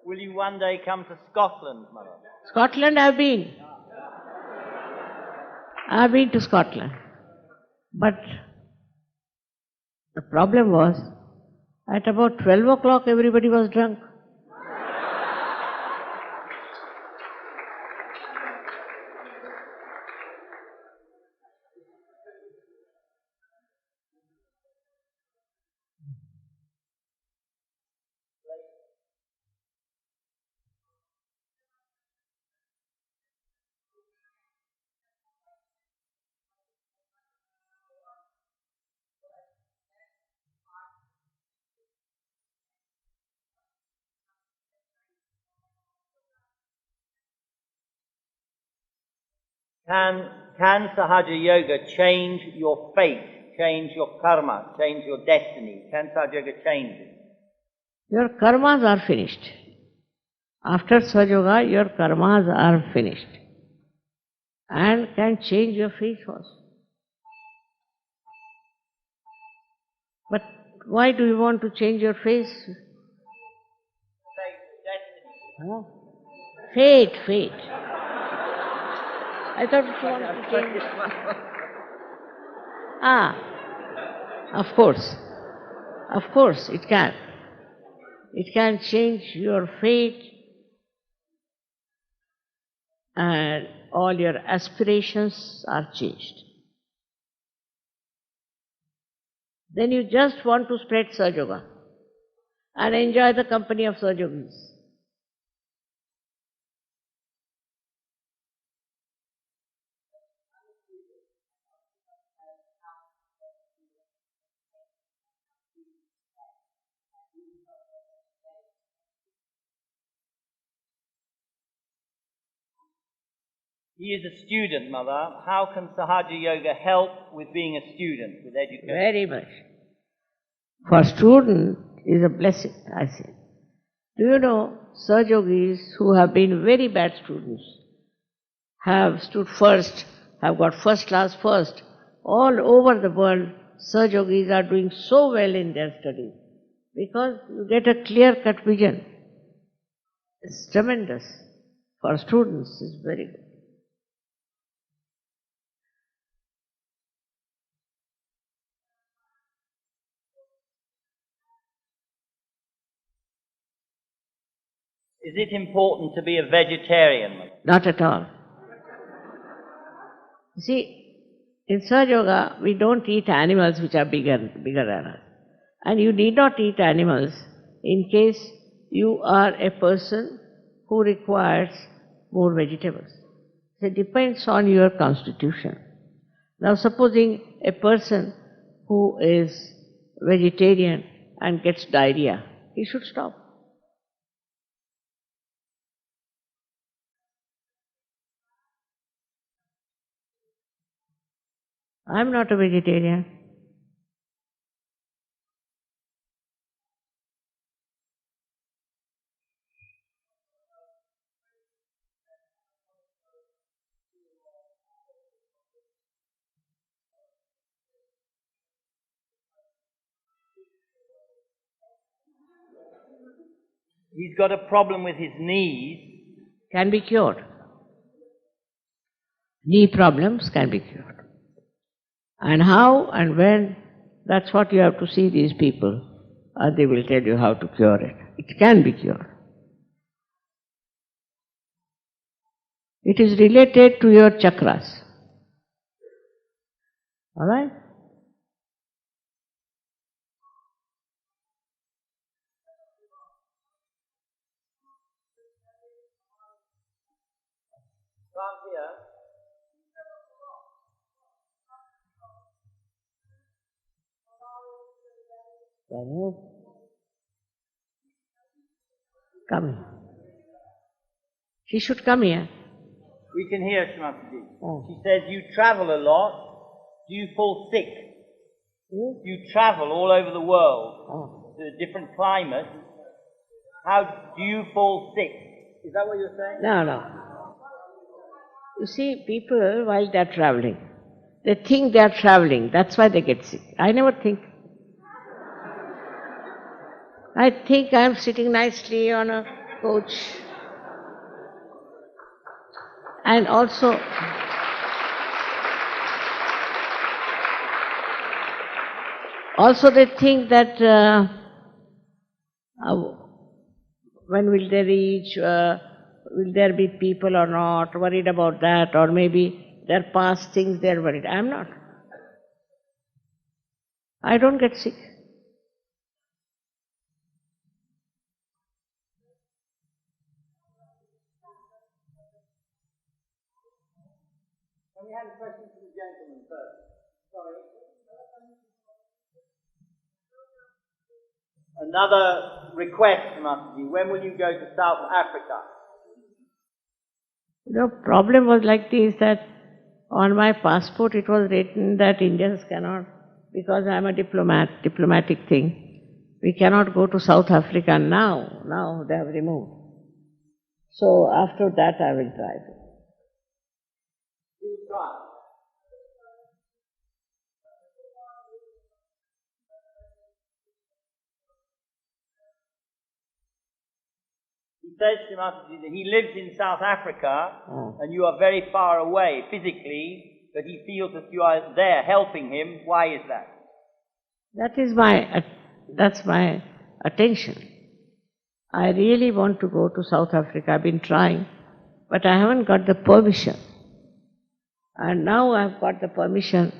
Will you one day come to Scotland, Mother? Scotland I've been. I've been to Scotland. But the problem was, at about 12 o'clock everybody was drunk. Can Sahaja Yoga change your fate, change your karma, change your destiny? Can Sahaja Yoga change it? Your karmas are finished. After Sahaja Yoga, your karmas are finished. And can change your fate also. But why do you want to change your face? Fate, destiny. Huh? Fate. I thought you wanted to change it. Of course, it can. It can change your fate and all your aspirations are changed. Then you just want to spread Sahaja Yoga and enjoy the company of Sahaja Yogis. He is a student, Mother. How can Sahaja Yoga help with being a student, with education? Very much. For student is a blessing, I say. Do you know, Sahaja Yogis who have been very bad students have stood first, have got first class first. All over the world, Sahaja Yogis are doing so well in their studies because you get a clear-cut vision. It's tremendous. For students, it's very good. Is it important to be a vegetarian? Not at all. You see, in Sahaja Yoga, we don't eat animals which are bigger than us. And you need not eat animals in case you are a person who requires more vegetables. So it depends on your constitution. Now supposing a person who is vegetarian and gets diarrhea, he should stop. I am not a vegetarian. He's got a problem with his knees. Can be cured. Knee problems can be cured. And how and when, that's what you have to see these people, and they will tell you how to cure it. It can be cured. It is related to your chakras. All right? Come here. Can you come here? She should come here. We can hear Shrimati. Oh. She says, you travel a lot. Do you fall sick? You travel all over the world to different climates. How do you fall sick? Is that what you're saying? No. You see, people, while they're traveling, they think they're traveling. That's why they get sick. I never think. I think I'm sitting nicely on a coach. And also, they think that when will they reach, will there be people or not, worried about that, or maybe their past things they're worried. I'm not. I don't get sick. Can we have a question for the gentleman first? Sorry. Another request, Masterji. When will you go to South Africa? The problem was like this, that on my passport it was written that Indians cannot, because I am a diplomatic thing, we cannot go to South Africa now. Now they have removed. So after that I will try. You try. He says to Masterji that he lives in South Africa and you are very far away physically, but he feels that you are there helping him. Why is that? That's my attention. I really want to go to South Africa. I've been trying, but I haven't got the permission. And now I've got the permission,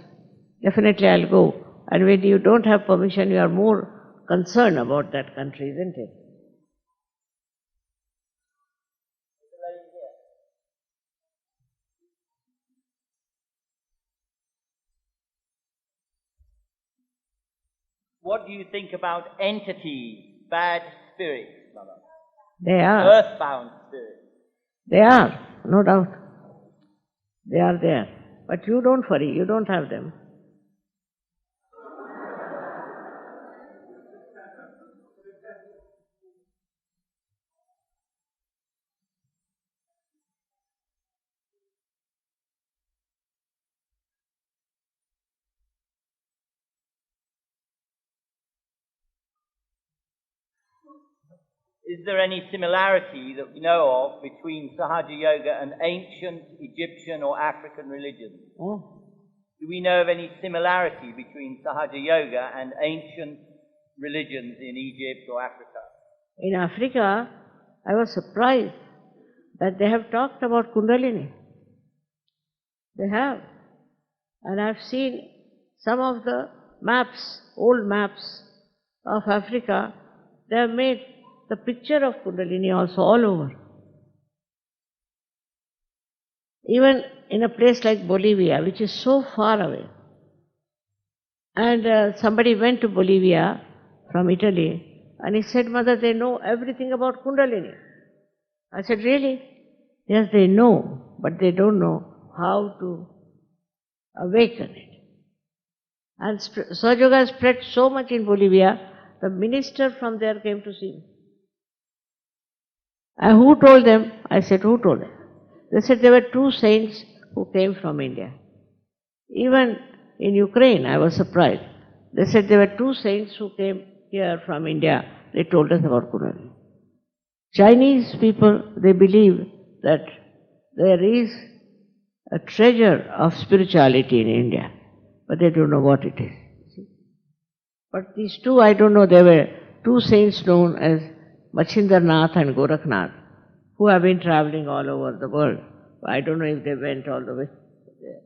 definitely I'll go. And when you don't have permission, you are more concerned about that country, isn't it? What do you think about entities, bad spirits, Mother? They are. Earthbound spirits. They are, no doubt. They are there. But you don't worry, you don't have them. Is there any similarity that we know of between Sahaja Yoga and ancient Egyptian or African religions? Do we know of any similarity between Sahaja Yoga and ancient religions in Egypt or Africa? In Africa, I was surprised that they have talked about Kundalini. They have. And I've seen some of the maps, old maps of Africa, they have made the picture of Kundalini also all over. Even in a place like Bolivia, which is so far away. And somebody went to Bolivia from Italy and he said, Mother, they know everything about Kundalini. I said, really? Yes, they know, but they don't know how to awaken it. And Sahaja Yoga spread so much in Bolivia, the minister from there came to see me. And who told them? I said, who told them? They said there were two saints who came from India. Even in Ukraine, I was surprised. They said there were two saints who came here from India. They told us about Kundalini. Chinese people, they believe that there is a treasure of spirituality in India, but they don't know what it is. See? But these two, I don't know, there were two saints known as Machindranath and Gorakhnath, who have been traveling all over the world. I don't know if they went all the way there.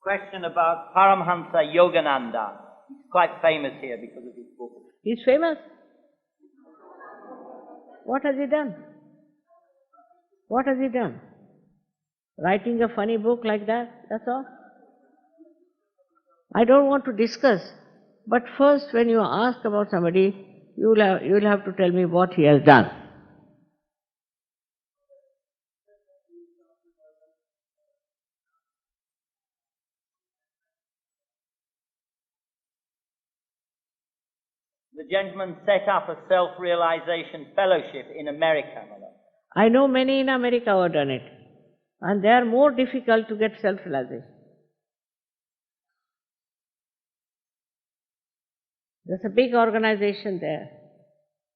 Question about Paramhansa Yogananda. He's quite famous here because of his book. He's famous. What has he done? What has he done? Writing a funny book like that, that's all? I don't want to discuss. But first, when you ask about somebody, you'll have to tell me what he has done. The gentleman set up a self-realization fellowship in America. I know many in America who have done it. And they are more difficult to get self-realization. There's a big organization there.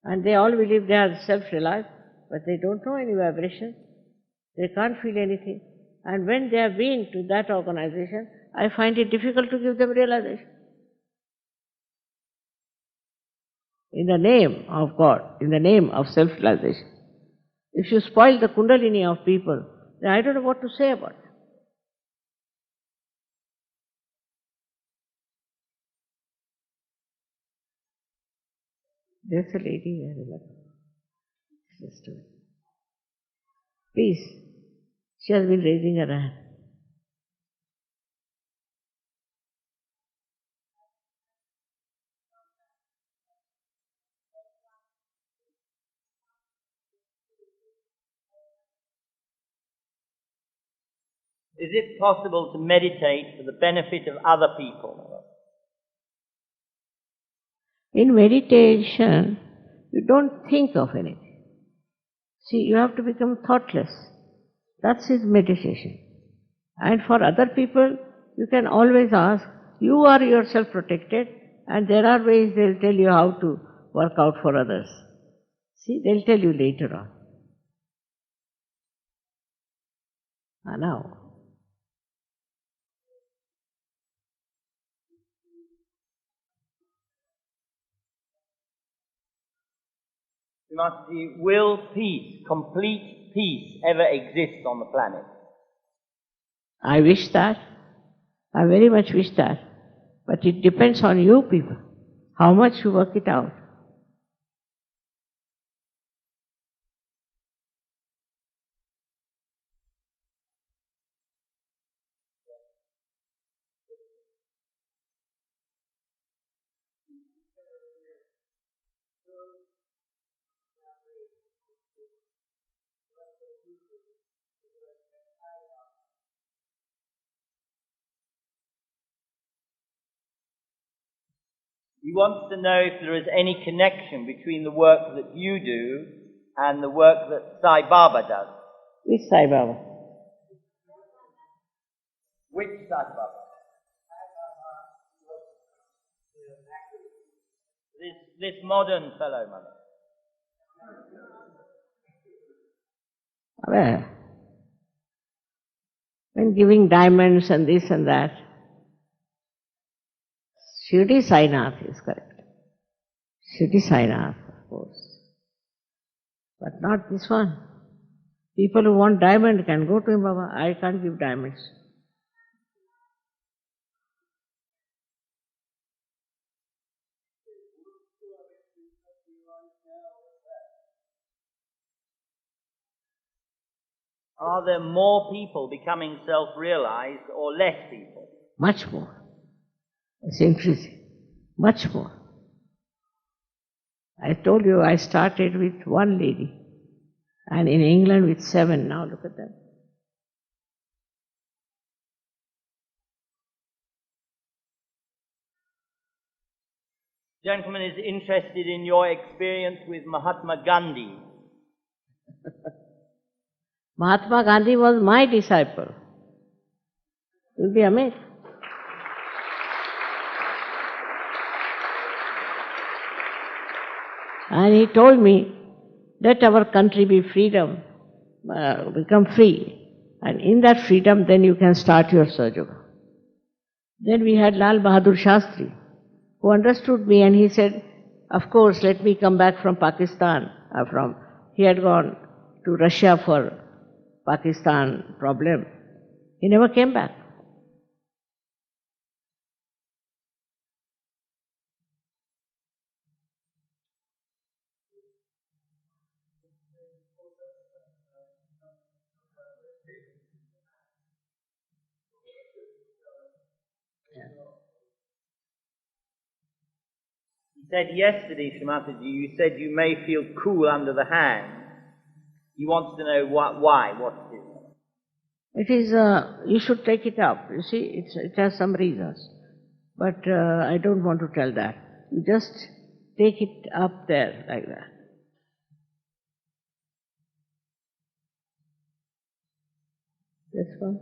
And they all believe they are self-realized, but they don't know any vibration. They can't feel anything. And when they have been to that organization, I find it difficult to give them realization. In the name of God, in the name of self-realization. If you spoil the Kundalini of people, then I don't know what to say about it. There's a lady here. Just a minute. Please. She has been raising her hand. Is it possible to meditate for the benefit of other people? In meditation, you don't think of anything. See, you have to become thoughtless. That's his meditation. And for other people, you can always ask, you are yourself protected, and there are ways they'll tell you how to work out for others. See, they'll tell you later on. Now. Will peace, complete peace, ever exist on the planet? I wish that. I very much wish that. But it depends on you people, how much you work it out. He wants to know if there is any connection between the work that you do and the work that Sai Baba does. Which Sai Baba? Which Sai Baba? This modern fellow, Mother. and giving diamonds and this and that. Shirdi Sainath is correct. Shirdi Sainath, of course. But not this one. People who want diamond can go to him, Baba. I can't give diamonds. Are there more people becoming self-realized or less people? Much more. It's increasing. Much more. I told you I started with one lady, and in England with 7 now. Look at that. Gentleman is interested in your experience with Mahatma Gandhi. Mahatma Gandhi was my disciple. You'll be amazed. And he told me, let our country be freedom, become free. And in that freedom, then you can start your Sahaja. Then we had Lal Bahadur Shastri, who understood me, and he said, of course, let me come back from Pakistan. He had gone to Russia for Pakistan problem. He never came back. You said yesterday, Srimataji, you said you may feel cool under the hand. He wants to know why, what it is. It is, you should take it up. You see, it has some reasons. But I don't want to tell that. You just take it up there like that. This one.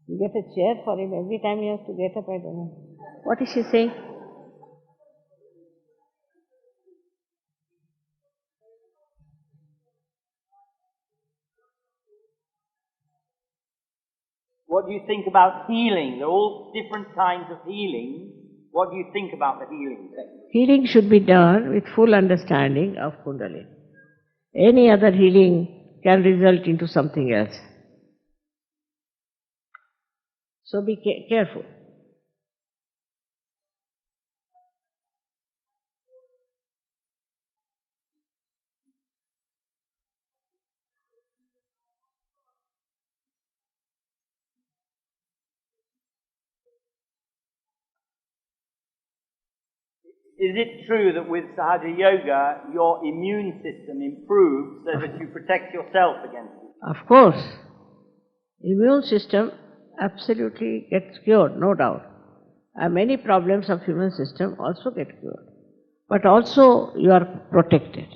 You get a chair for him every time he has to get up, I don't know. What is she saying? What do you think about healing? There are all different kinds of healing. What do you think about the healing technique? Healing should be done with full understanding of Kundalini. Any other healing can result into something else. So be careful. Is it true that with Sahaja Yoga, your immune system improves so that you protect yourself against it? Of course, immune system absolutely gets cured, no doubt. And many problems of human system also get cured. But also you are protected.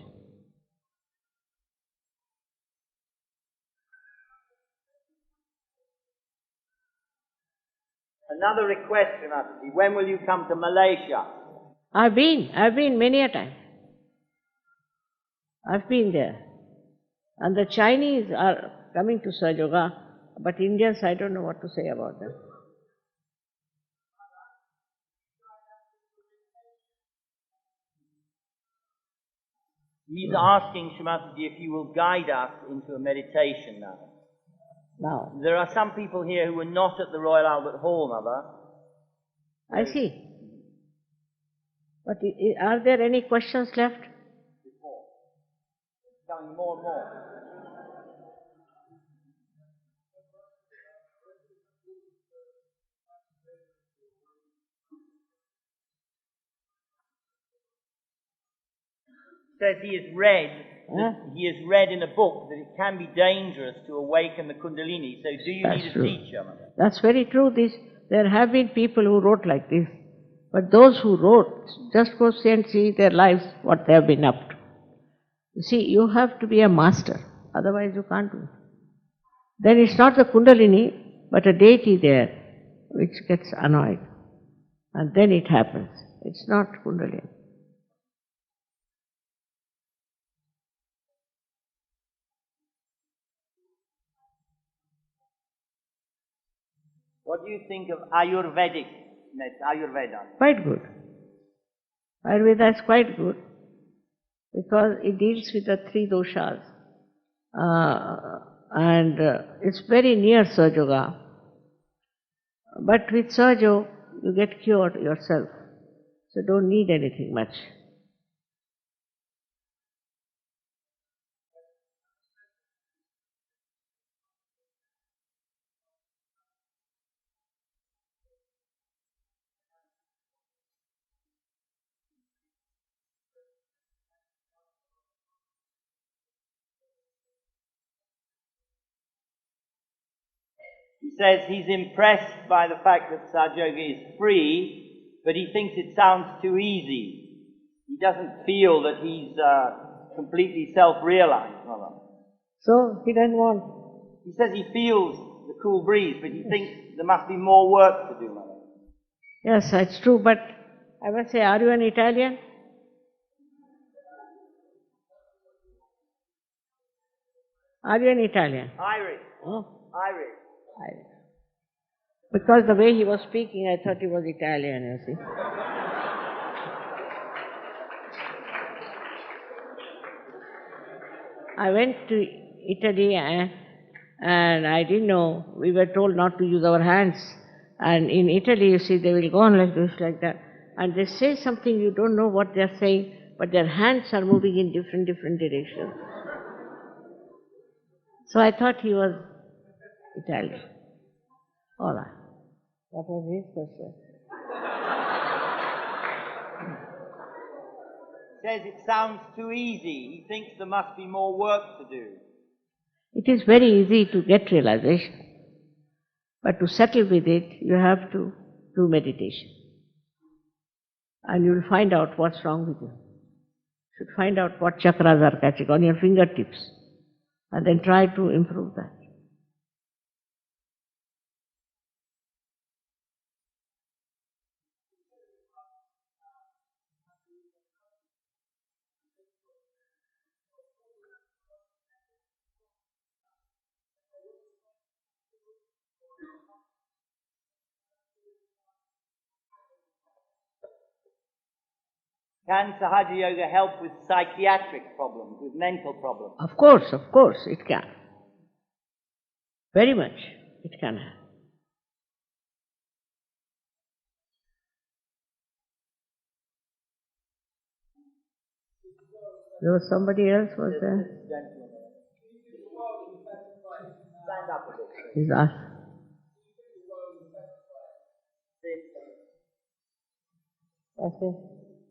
Another request, Srimataji, when will you come to Malaysia? I've been many a time. I've been there. And the Chinese are coming to Sahaja Yoga, but Indians, I don't know what to say about them. He's asking, Srimataji, if you will guide us into a meditation now. Now, There are some people here who are not at the Royal Albert Hall, Mother. I see. But are there any questions left? Coming more and more. Says he has read in a book that it can be dangerous to awaken the Kundalini. So do you That's need a true. teacher, Mother? That's very true. There have been people who wrote like this. But those who wrote, just go see and see their lives, what they have been up to. You see, you have to be a master. Otherwise you can't do it. Then it's not the Kundalini, but a deity there which gets annoyed. And then it happens. It's not Kundalini. What do you think of Ayurveda? Quite good. Ayurveda is quite good because it deals with the three doshas. And it's very near Sahaja Yoga. But with Sahaja Yoga, you get cured yourself. So don't need anything much. He says he's impressed by the fact that Sahaja Yoga is free, but he thinks it sounds too easy. He doesn't feel that he's completely self-realized. So he doesn't want. He says he feels the cool breeze, but he thinks there must be more work to do. Yes, it's true, but I must say, are you an Italian? Are you an Italian? Irish. Oh. Irish. Because the way he was speaking, I thought he was Italian, you see. I went to Italy and I didn't know, we were told not to use our hands. And in Italy, you see, they will go on like this, like that. And they say something, you don't know what they're saying, but their hands are moving in different directions. So I thought he was Italian. All right. What was his question? Says it sounds too easy. He thinks there must be more work to do. It is very easy to get realization. But to settle with it, you have to do meditation. And you will find out what's wrong with you. You should find out what chakras are catching on your fingertips. And then try to improve that. Can Sahaja Yoga help with psychiatric problems, with mental problems? Of course, it can. Very much, it can help. There was somebody else was there? Stand up a bit. He's asked. Okay.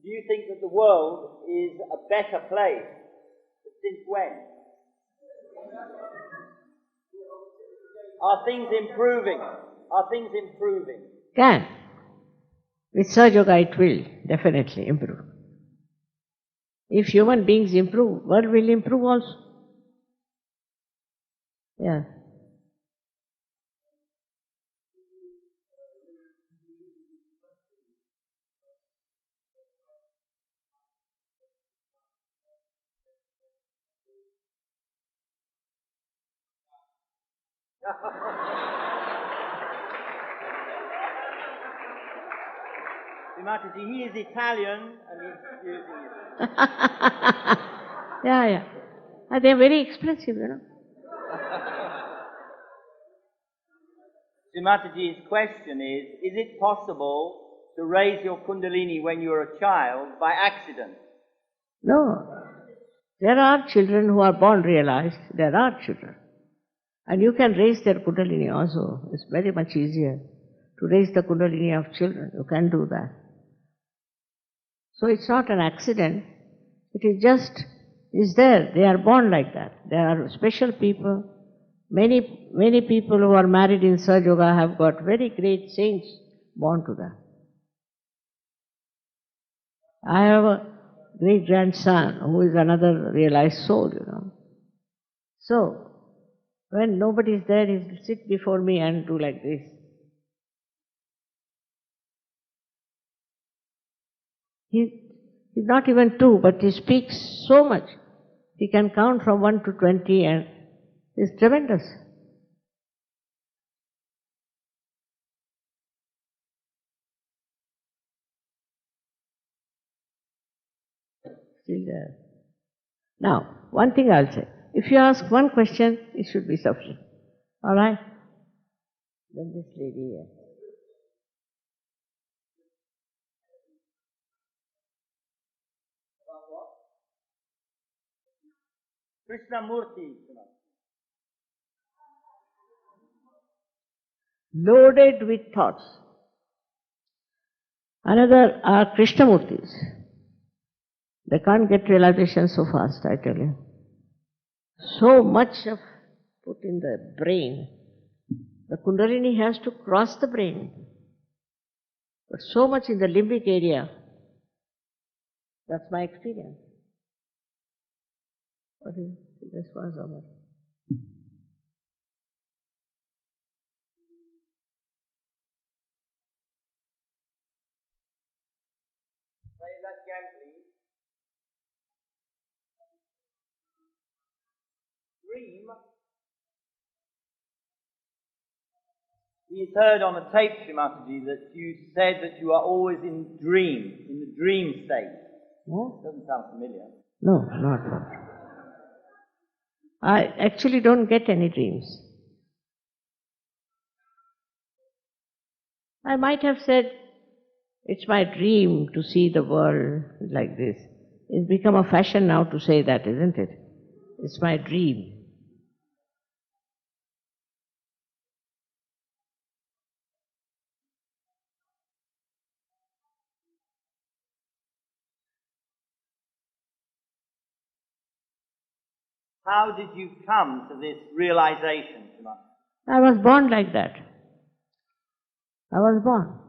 Do you think that the world is a better place? Since when? Are things improving? Are things improving? Can. With Sahaja Yoga it will definitely improve. If human beings improve, world will improve also. Yeah. Mataji, he is Italian and he's using it. Yeah. And they're very expressive, you know. Mataji's question is it possible to raise your kundalini when you were a child by accident? No. There are children who are born realized. There are children. And you can raise their kundalini also. It's very much easier to raise the kundalini of children. You can do that. So it's not an accident. It is just, is there. They are born like that. They are special people. Many people who are married in Sahaja Yoga have got very great saints born to them. I have a great grandson who is another realized soul, you know. So, when nobody is there, he will sit before me and do like this. He's not even 2, but he speaks so much. He can count from 1 to 20 and it's tremendous. Still there. Now, one thing I'll say. If you ask one question, it should be sufficient. All right? Then this lady here. Krishnamurti. Loaded with thoughts. Another are Krishnamurtis. They can't get realization so fast, I tell you. So much of put in the brain. The Kundalini has to cross the brain. But so much in the limbic area. That's my experience. What is this was over? Say that again, please. Dream. He's heard on the tape, Srimataji, that you said that you are always in the dream state. No? Doesn't sound familiar. No, not that. I actually don't get any dreams. I might have said, it's my dream to see the world like this. It's become a fashion now to say that, isn't it? It's my dream. How did you come to this realization, Srimataji? I was born like that. I was born.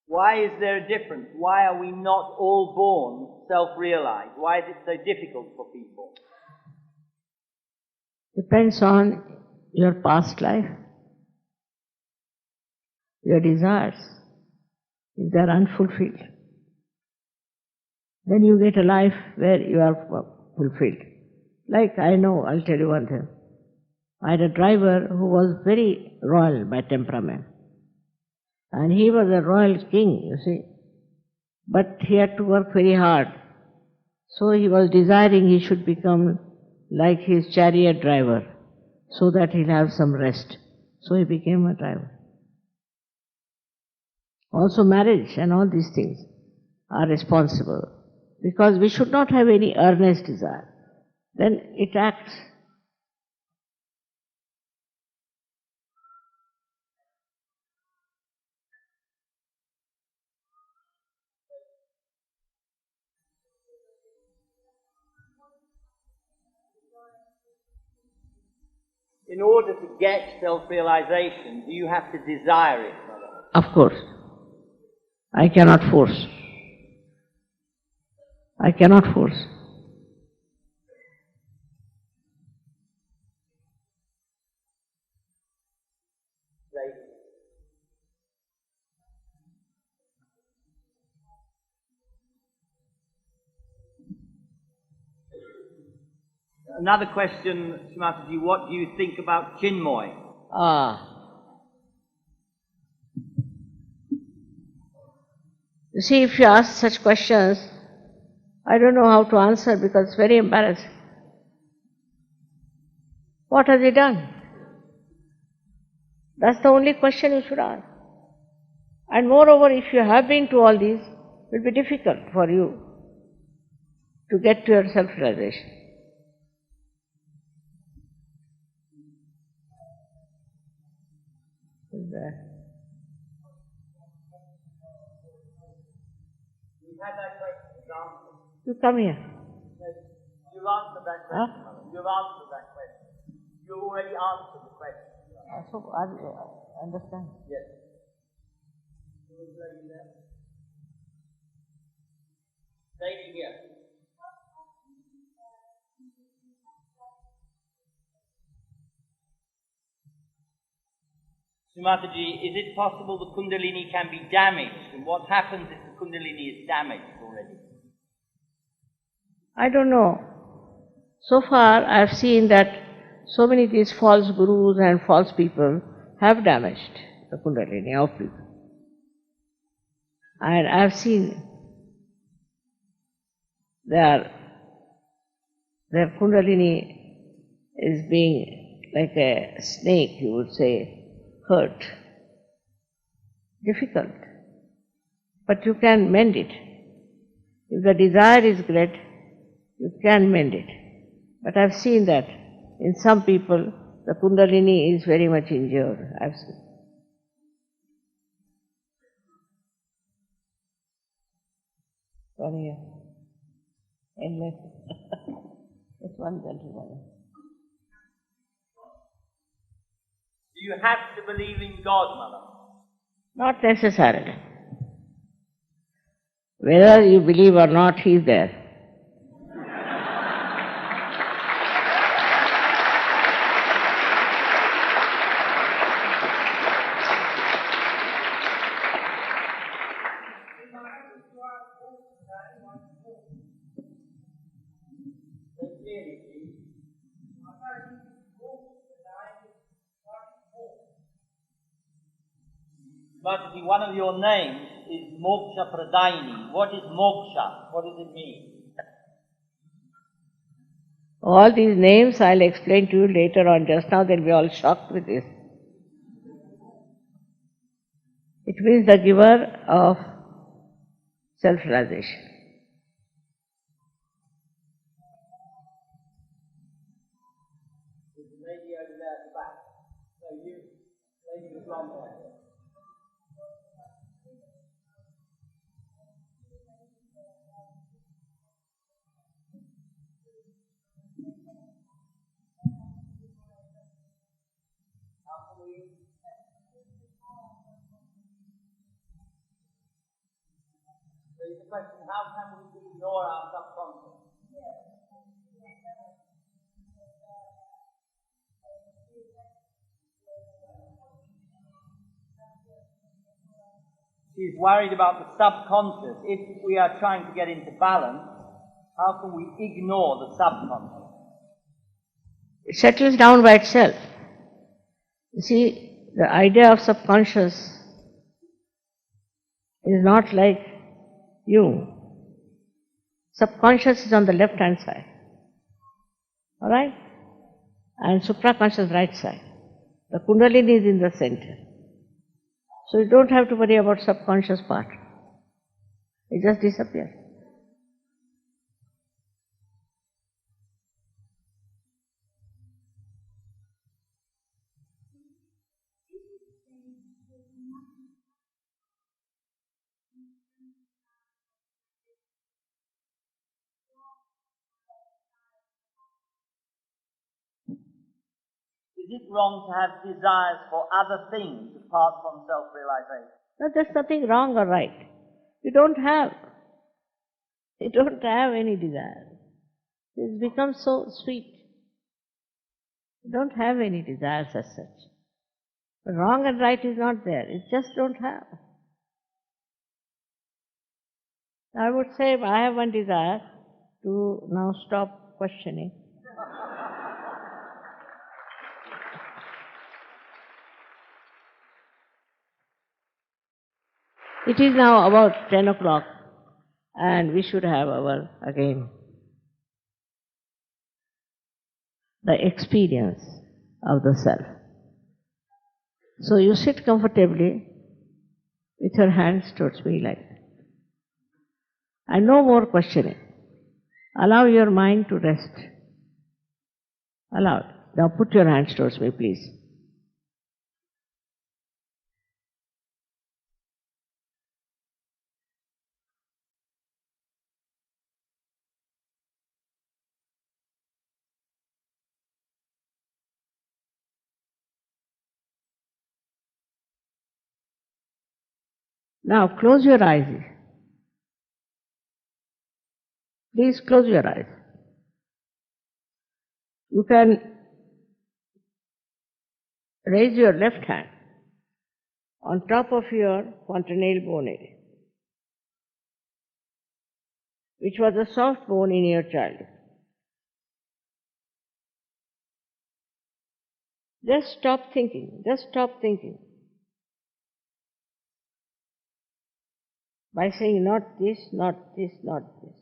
Why is there a difference? Why are we not all born self-realized? Why is it so difficult for people? Depends on your past life, your desires. If they are unfulfilled, then you get a life where you are fulfilled. Like I know, I'll tell you one thing. I had a driver who was very royal by temperament. And he was a royal king, you see. But he had to work very hard. So he was desiring he should become like his chariot driver, so that he'll have some rest. So he became a driver. Also marriage and all these things are responsible, because we should not have any earnest desire. Then it acts. In order to get self-realization, do you have to desire it? Of course. I cannot force. I cannot force. Another question, Srimataji, what do you think about Chinmoy? You see, if you ask such questions, I don't know how to answer because it's very embarrassing. What has he done? That's the only question you should ask. And moreover, if you have been to all these, it will be difficult for you to get to your self-realization. You come here. You've answered that question. You've answered that question. You already answered the question. So, I understand. Yes. Staying here. Srimataji, is it possible the Kundalini can be damaged? And what happens if the Kundalini is damaged already? I don't know. So far, I have seen that so many of these false gurus and false people have damaged the Kundalini of people. And I have seen their Kundalini is being like a snake, you would say, hurt, difficult. But you can mend it. If the desire is great, you can mend it. But I've seen that in some people, the Kundalini is very much injured. I've seen. Sorry, endless. Just one gentleman. Do you have to believe in God, Mother? Not necessarily. Whether you believe or not, He is there. But one of your names is Moksha Pradaini. What is moksha? What does it mean? All these names I'll explain to you later on. Just now they'll be all shocked with this. It means the giver of self-realization. Lady over there at the back. So you, lady with blonde hair. So it's a question, how can we ignore our subconscious? She's worried about the subconscious. If we are trying to get into balance, how can we ignore the subconscious? It settles down by itself. You see, the idea of subconscious is not like you. Subconscious is on the left-hand side. Alright? And supraconscious right side. The Kundalini is in the center. So you don't have to worry about subconscious part. It just disappears. Is it wrong to have desires for other things apart from self-realization? No, there's nothing wrong or right. You don't have any desire. It's become so sweet. You don't have any desires as such. The wrong and right is not there. It just don't have. I would say I have one desire to now stop questioning. It is now about 10 o'clock and we should have again, the experience of the self. So you sit comfortably with your hands towards me like that. And no more questioning. Allow your mind to rest. Allow it. Now put your hands towards me, please. Now close your eyes. Please close your eyes. You can raise your left hand on top of your fontanelle bone area, which was a soft bone in your childhood. Just stop thinking. Just stop thinking. By saying not this, not this, not this.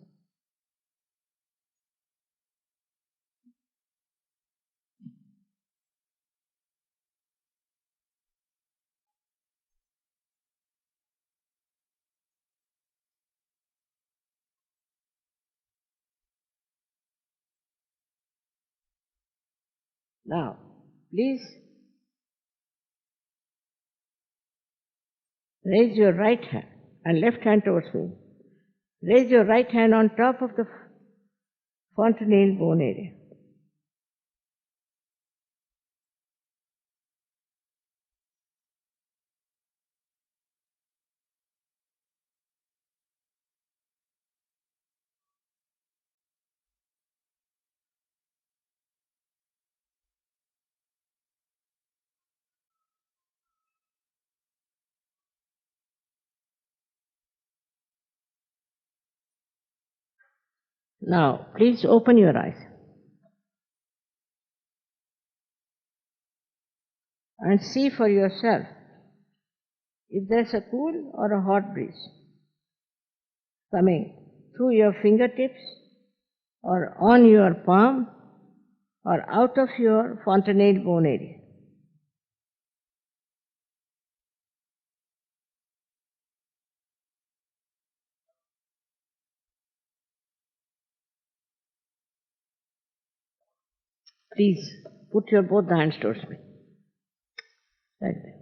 Now, please raise your right hand and left hand towards me. Raise your right hand on top of the fontanelle bone area. Now, please open your eyes and see for yourself if there's a cool or a hot breeze coming through your fingertips or on your palm or out of your fontanelle bone area. Please put your both the hands towards me. Like that.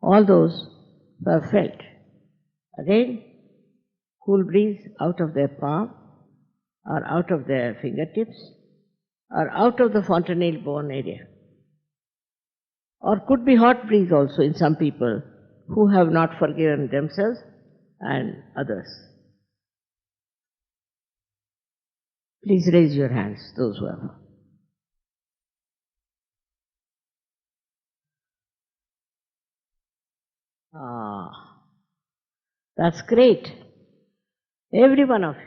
All those who have felt, again, cool breeze out of their palm or out of their fingertips or out of the fontanelle bone area. Or could be hot breeze also in some people who have not forgiven themselves and others. Please raise your hands, those who have. That's great. Every one of you.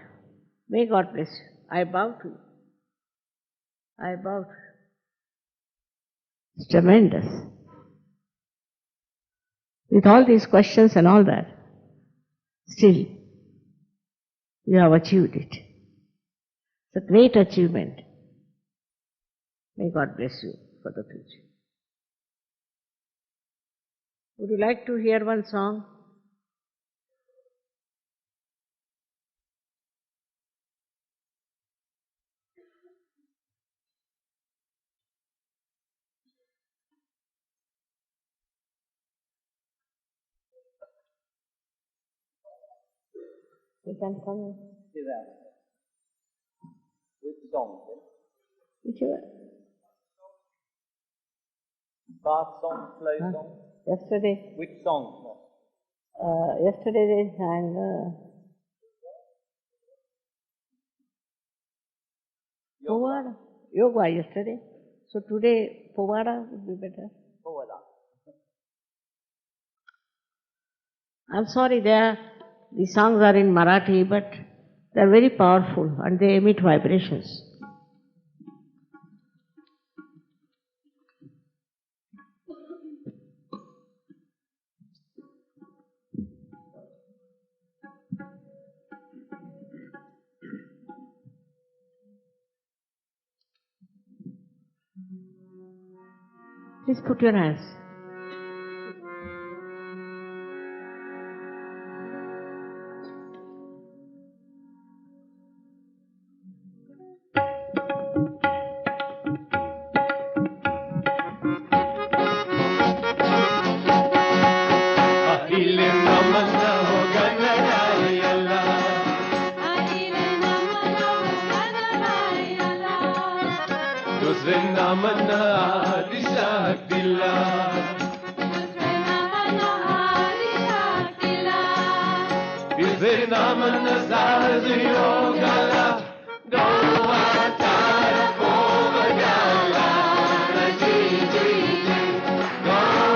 May God bless you. I bow to you. I bow to you. It's tremendous. With all these questions and all that, still, you have achieved it. It's a great achievement. May God bless you for the future. Would you like to hear one song? You can come in. See that? Which song? Whichever. Fast song, slow song? Yesterday. Which song? Yesterday they sang Povada. Yoga yesterday. So today Povada would be better. Povada. I'm sorry, the songs are in Marathi, but they're very powerful and they emit vibrations. Please put your hands. Go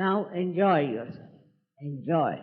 Now enjoy yourself. Enjoy.